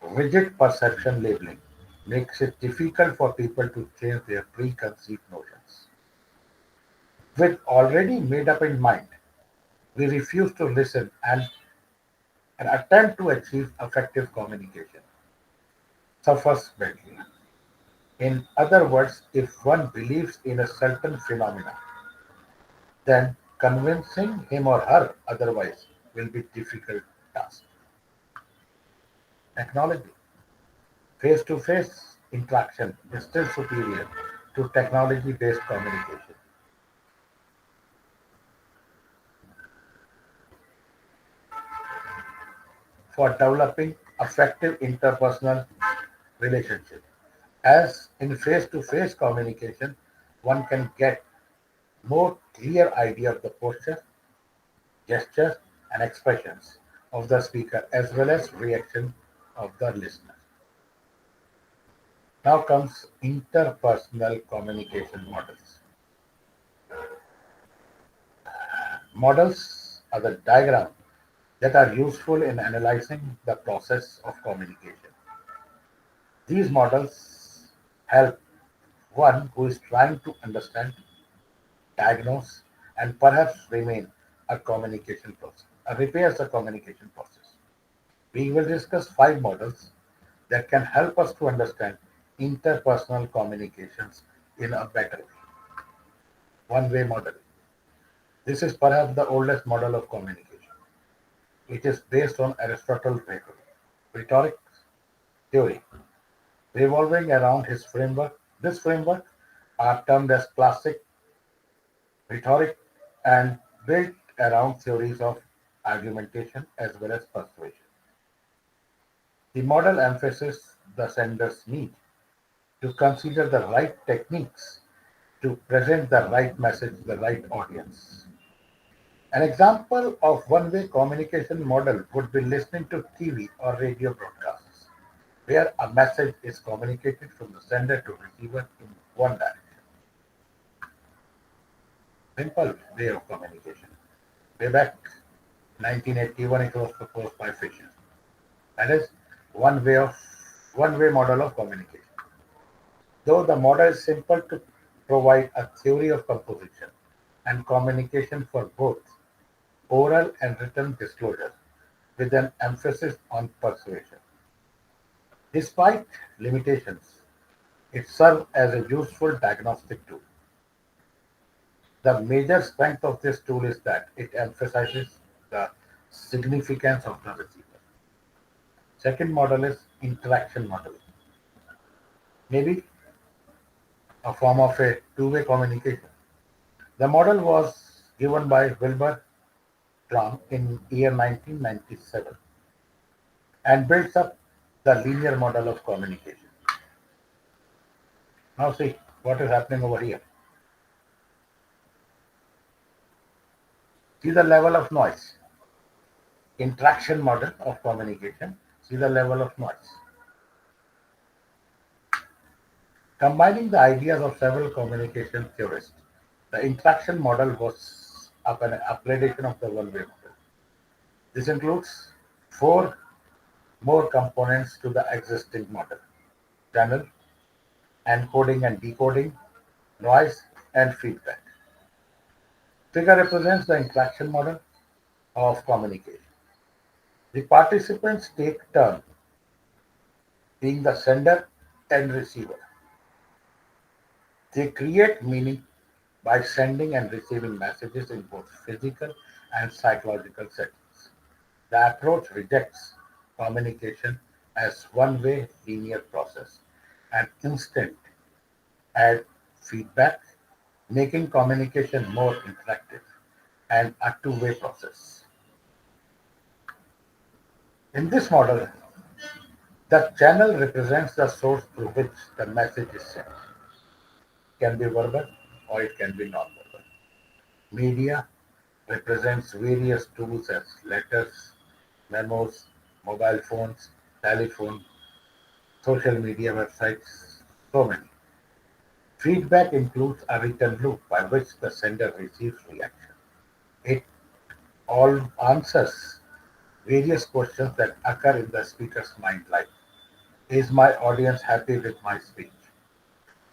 Rigid perception labeling makes it difficult for people to change their preconceived notions. With already made up in mind, We refuse to listen and attempt to achieve effective communication suffers badly. In other words, if one believes in a certain phenomena, then convincing him or her otherwise will be difficult task. Technology. Face-to-face interaction is still superior to technology-based communication. For developing effective interpersonal relationship. As in face-to-face communication, one can get more clear idea of the posture, gestures, and expressions of the speaker as well as reaction of the listener. Now comes interpersonal communication models. Models are the diagram that are useful in analyzing the process of communication. These models help one who is trying to understand, diagnose, and perhaps remain a communication process, repairs a communication process. We will discuss 5 models that can help us to understand interpersonal communications in a better way. One-way model. This is perhaps the oldest model of communication. It is based on Aristotle's rhetoric theory, revolving around his framework. This framework are termed as classic rhetoric and built around theories of argumentation as well as persuasion. The model emphasizes the sender's need to consider the right techniques to present the right message to the right audience. An example of one-way communication model would be listening to TV or radio broadcasts, where a message is communicated from the sender to receiver in one direction. Simple way of communication. Way back 1981, it was proposed by Fisher. That is one way model of communication. Though the model is simple to provide a theory of composition and communication for both oral and written disclosure, with an emphasis on persuasion. Despite limitations, it serves as a useful diagnostic tool. The major strength of this tool is that it emphasizes the significance of the receiver. Second model is interaction model, maybe a form of a two-way communication. The model was given by Wilbur Brown in year 1997 and builds up the linear model of communication. Now see what is happening over here. See the level of noise. Interaction model of communication. See the level of noise. Combining the ideas of several communication theorists, the interaction model was an upgradation of the one-way model. This includes 4 more components to the existing model: channel, encoding and decoding, noise, and feedback. Figure represents the interaction model of communication. The participants take turn being the sender and receiver. They create meaning by sending and receiving messages in both physical and psychological settings. The approach rejects communication as one-way linear process and instant add feedback, making communication more interactive and a two-way process. In this model, the channel represents the source through which the message is sent. It can be verbal or it can be non-verbal. Media represents various tools as letters, memos, mobile phones, telephone, social media websites, so many. Feedback includes a written loop by which the sender receives reaction. It all answers various questions that occur in the speaker's mind, like: is my audience happy with my speech?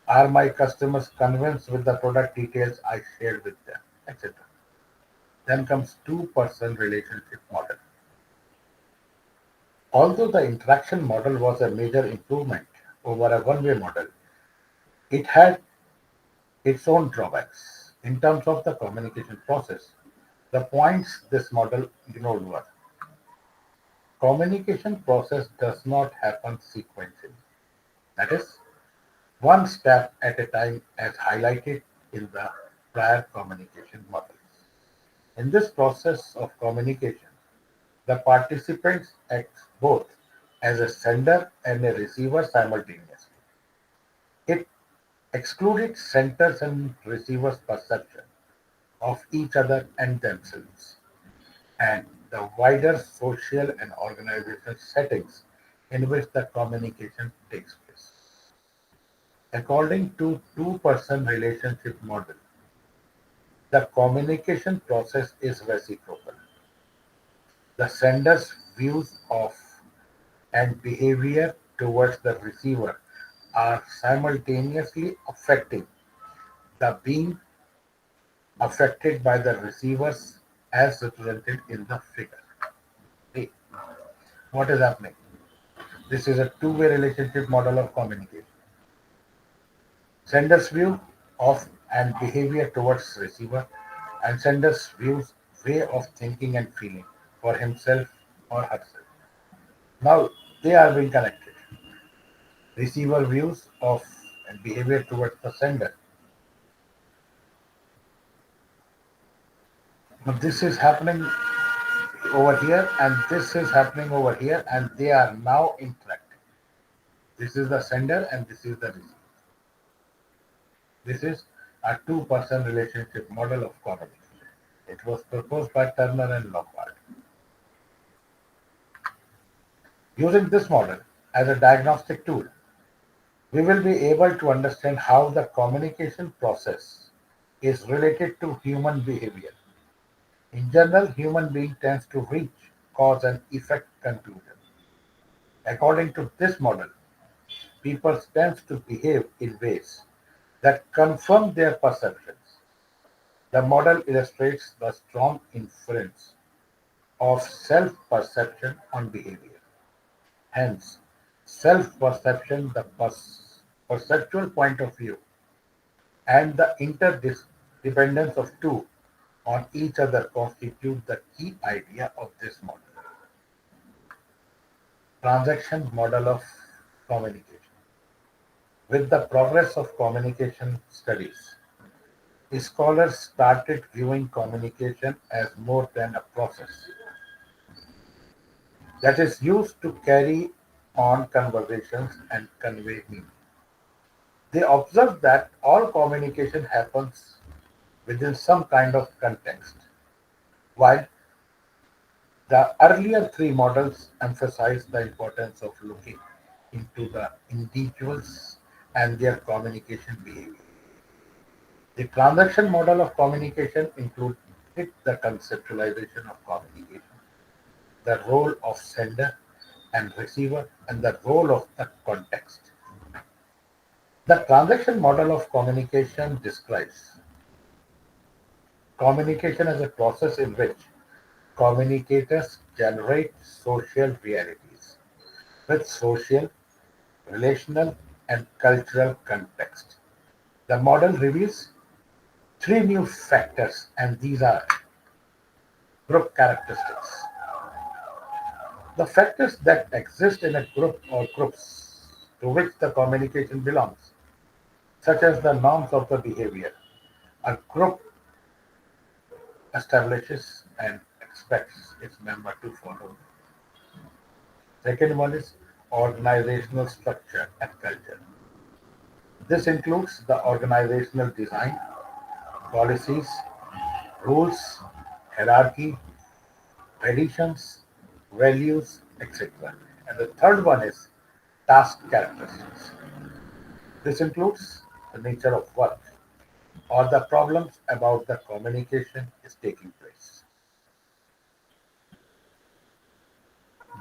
Are my customers convinced with the product details I shared with them? Etc. Then comes two-person relationship model. Although the interaction model was a major improvement over a one-way model, it had its own drawbacks. In terms of the communication process, the points this model ignored were: communication process does not happen sequentially. That is, one step at a time as highlighted in the prior communication models. In this process of communication, the participants act both as a sender and a receiver simultaneously. It excluded senders and receivers' perception of each other and themselves, and the wider social and organizational settings in which the communication takes place. According to two-person relationship model, the communication process is reciprocal. The sender's views of and behavior towards the receiver are simultaneously affecting the being affected by the receivers as represented in the figure. See, what is happening? This is a two-way relationship model of communication. Sender's view of and behavior towards receiver, and sender's views, way of thinking and feeling for himself or herself. Now they are being connected. Receiver views of and behavior towards the sender. Now this is happening over here and this is happening over here and they are now interacting. This is the sender and this is the receiver. This is a two-person relationship model of communication. It was proposed by Turner and Lombard. Using this model as a diagnostic tool, we will be able to understand how the communication process is related to human behavior. In general, human being tends to reach cause and effect conclusion. According to this model, people tend to behave in ways that confirm their perceptions. The model illustrates the strong influence of self-perception on behavior. Hence, self-perception, the perceptual point of view, and the interdependence of two on each other constitute the key idea of this model. Transaction model of communication. With the progress of communication studies, scholars started viewing communication as more than a process that is used to carry on conversations and convey meaning. They observed that all communication happens within some kind of context, while the earlier three models emphasize the importance of looking into the individuals and their communication behavior. The transaction model of communication included the conceptualization of communication, the role of sender and receiver, and the role of the context. The transaction model of communication describes communication as a process in which communicators generate social realities with social, relational, and cultural context. The model reveals three new factors, and these are group characteristics. The factors that exist in a group or groups to which the communication belongs, such as the norms of the behavior, a group establishes and expects its member to follow. Second one is organizational structure and culture. This includes the organizational design, policies, rules, hierarchy, traditions, values, etc. And the third one is task characteristics. This includes the nature of work or the problems about the communication is taking place.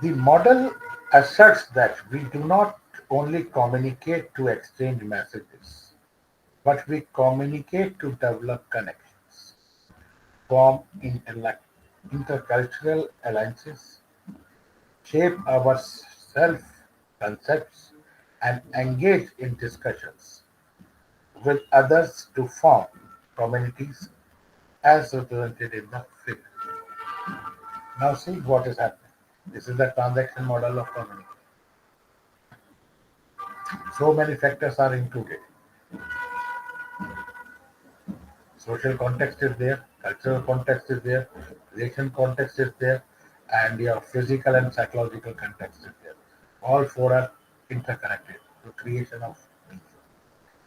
The model asserts that we do not only communicate to exchange messages, but we communicate to develop connections. form intercultural alliances, shape our self concepts, and engage in discussions with others to form communities as represented in the figure. Now see what is happening. This is the transaction model of communication. So many factors are included. Social context is there, cultural context is there, relation context is there, and your physical and psychological context is there. All four are interconnected to creation of meaning.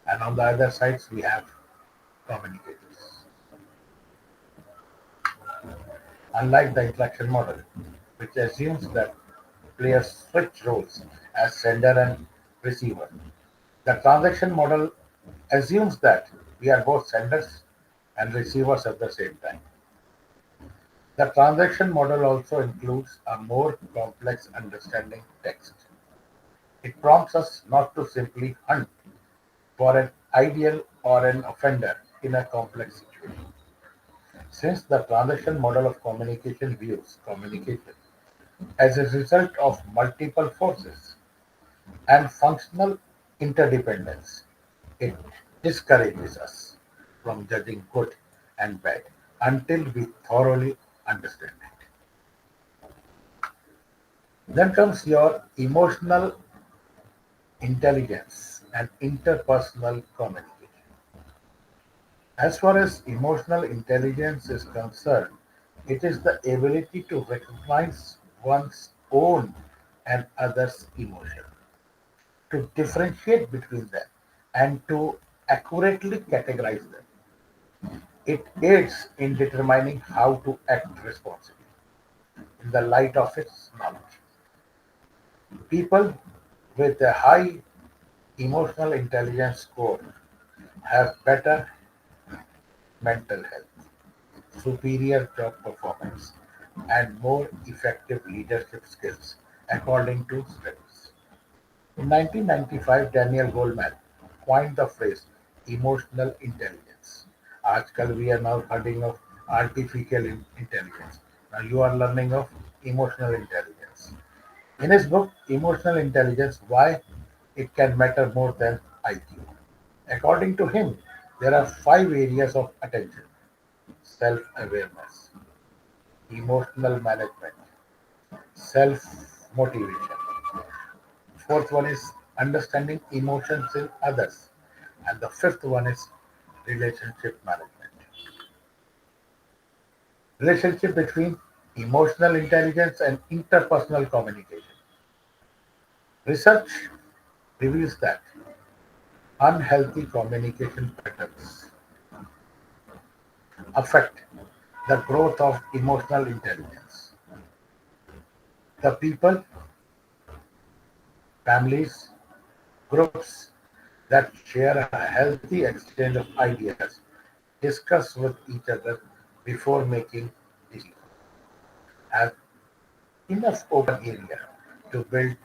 And on the other sides, we have communicators. Unlike the interaction model, which assumes that players switch roles as sender and receiver, the transaction model assumes that we are both senders and receivers at the same time. The transaction model also includes a more complex understanding text. It prompts us not to simply hunt for an ideal or an offender in a complex situation. Since the transaction model of communication views communication as a result of multiple forces and functional interdependence, it discourages us from judging good and bad until we thoroughly understand it. Then comes your emotional intelligence and interpersonal communication. As far as emotional intelligence is concerned, it is the ability to recognize one's own and others' emotion, to differentiate between them, and to accurately categorize them. It aids in determining how to act responsibly in the light of its knowledge. People with a high emotional intelligence score have better mental health, superior job performance, and more effective leadership skills, according to studies. In 1995, Daniel Goleman coined the phrase emotional intelligence. आजकल we are now hearing of artificial intelligence. Now you are learning of emotional intelligence. In his book, Emotional Intelligence, Why It Can Matter More Than IQ. According to him, there are five areas of attention: self awareness, emotional management, self motivation. Fourth one is understanding emotions in others. And the fifth one is relationship management. Relationship between emotional intelligence and interpersonal communication. Research reveals that unhealthy communication patterns affect the growth of emotional intelligence. The people, families, groups that share a healthy exchange of ideas, discuss with each other before making decisions, have enough open area to build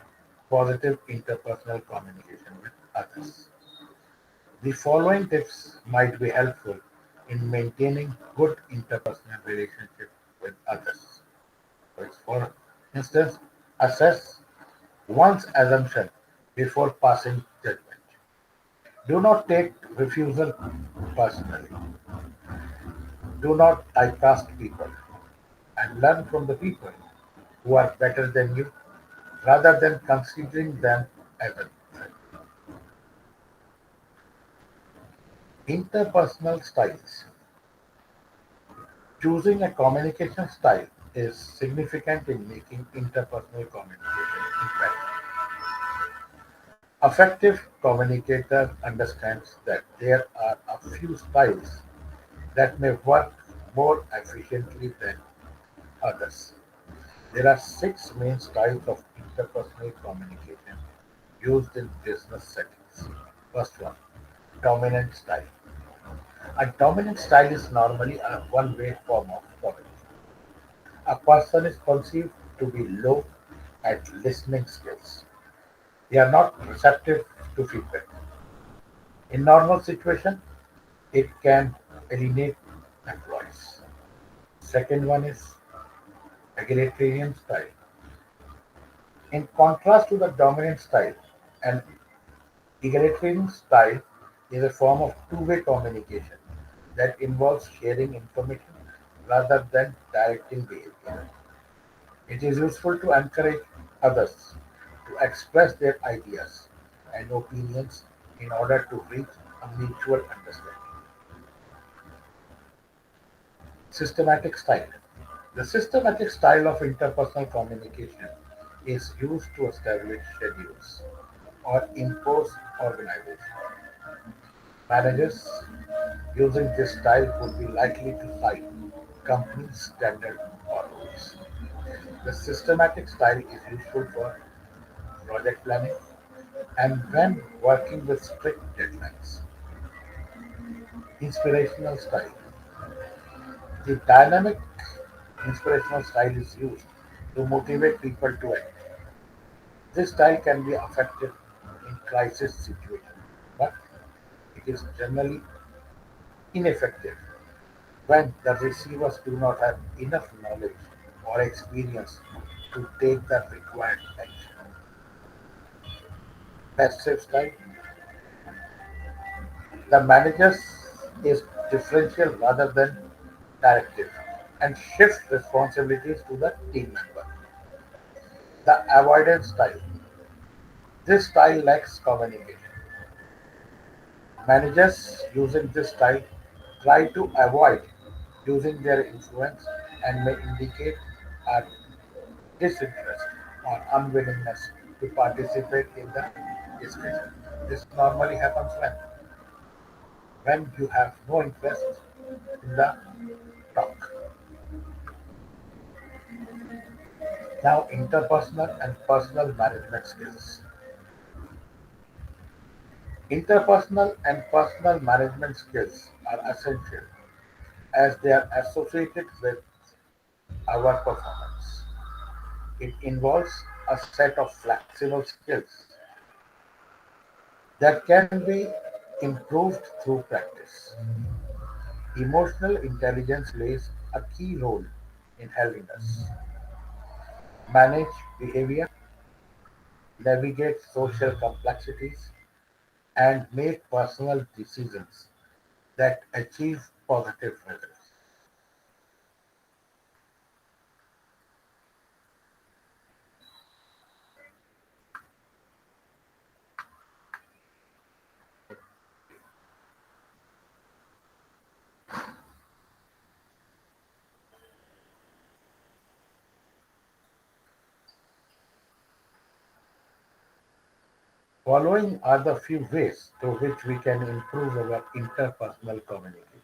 positive interpersonal communication with others. The following tips might be helpful in maintaining good interpersonal relationship with others. For instance, assess one's assumption before passing judgment. Do not take refusal personally. Do not typecast people and learn from the people who are better than you rather than considering them as a threat. Interpersonal styles. Choosing a communication style is significant in making interpersonal communication effective. Effective communicator understands that there are a few styles that may work more efficiently than others. There are six main styles of interpersonal communication used in business settings. First one, dominant style. A dominant style is normally a one-way form of communication. A person is conceived to be low at listening skills. They are not receptive to feedback. In normal situation, it can alienate employees. Second one is egalitarian style. In contrast to the dominant style, an egalitarian style is a form of two-way communication that involves sharing information rather than directing behavior. It is useful to encourage others to express their ideas and opinions in order to reach a mutual understanding. Systematic style. The systematic style of interpersonal communication is used to establish schedules or impose organization. Managers using this style would be likely to cite company standard or rules. The systematic style is useful for project planning and when working with strict deadlines. Inspirational style. The dynamic inspirational style is used to motivate people to act. This style can be effective in crisis situations, but it is generally ineffective when the receivers do not have enough knowledge or experience to take the required action. Passive style. The manager is differential rather than directive and shifts responsibilities to the team member. The avoidance style. This style lacks communication. Managers using this style try to avoid using their influence and may indicate a disinterest or unwillingness to participate in the discussion. This normally happens when you have no interest in the talk. Now, interpersonal and personal management skills. Interpersonal and personal management skills are essential as they are associated with our performance. It involves a set of flexible skills that can be improved through practice. Emotional intelligence plays a key role in helping us manage behavior, navigate social complexities, and make personal decisions that achieve positive results. Following are the few ways through which we can improve our interpersonal communication.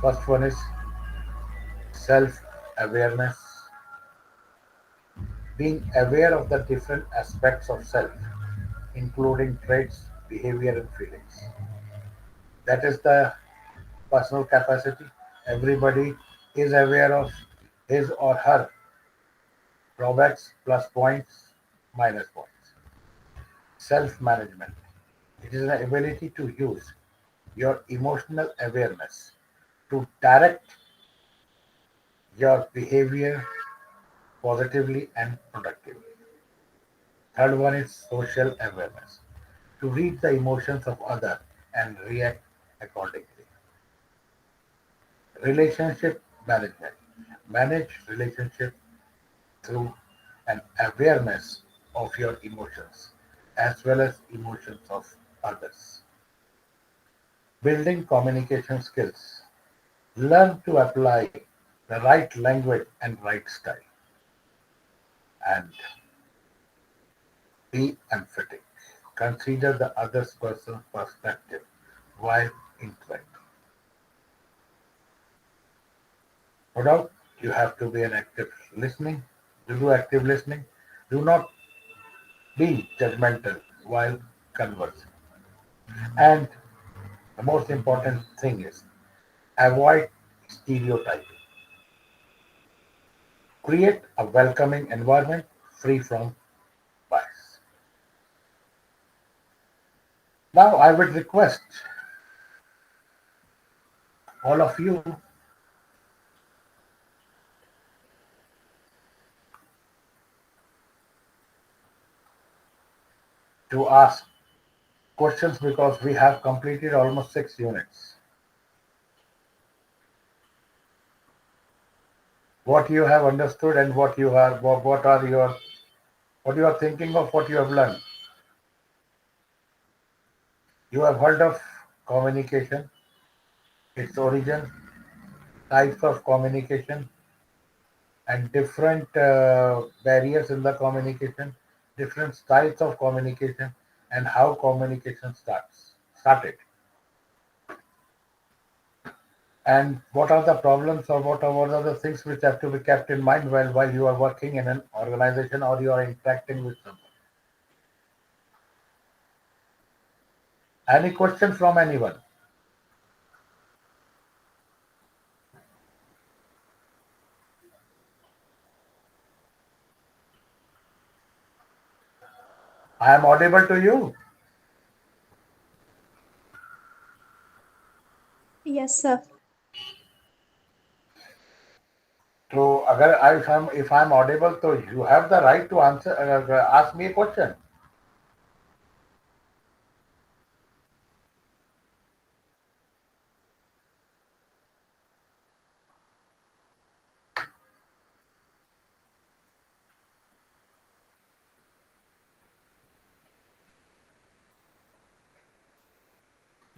First one is self awareness, being aware of the different aspects of self, including traits, behavior, and feelings. That is the personal capacity. Everybody is aware of his or her drawbacks, plus points, minus points. Self management. It is the ability to use your emotional awareness to direct your behavior positively and productively. Third one is social awareness. To read the emotions of others and react accordingly. Relationship management. Manage relationship through an awareness of your emotions as well as emotions of others. Building communication skills. Learn to apply the right language and right style and be emphatic. Consider the other person's perspective while interacting. No doubt, you have to be an active listening. To do active listening, do not be judgmental while conversing. And the most important thing is avoid stereotyping. Create a welcoming environment free from bias. Now, I would request all of you to ask questions because we have completed almost 6 units. What you have understood and what you are thinking of, what you have learned. You have heard of communication, its origin, types of communication, and different barriers in the communication, different styles of communication, and how communication started, and what are the problems or what are the things which have to be kept in mind while you are working in an organization or you are interacting with someone. Any question from anyone? I am audible to you. Yes, sir. So, if I'm audible, so you have the right to ask me a question.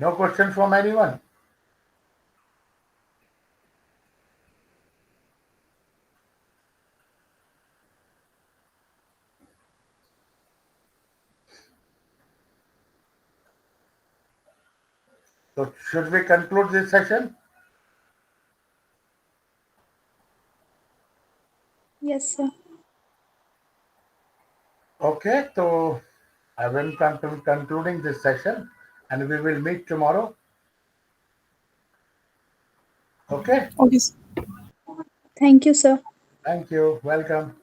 No question from anyone. So, should we conclude this session? Yes, sir. Okay, so I will concluding this session, and we will meet tomorrow. Okay, Okay. Thank you, sir. thank you. Welcome.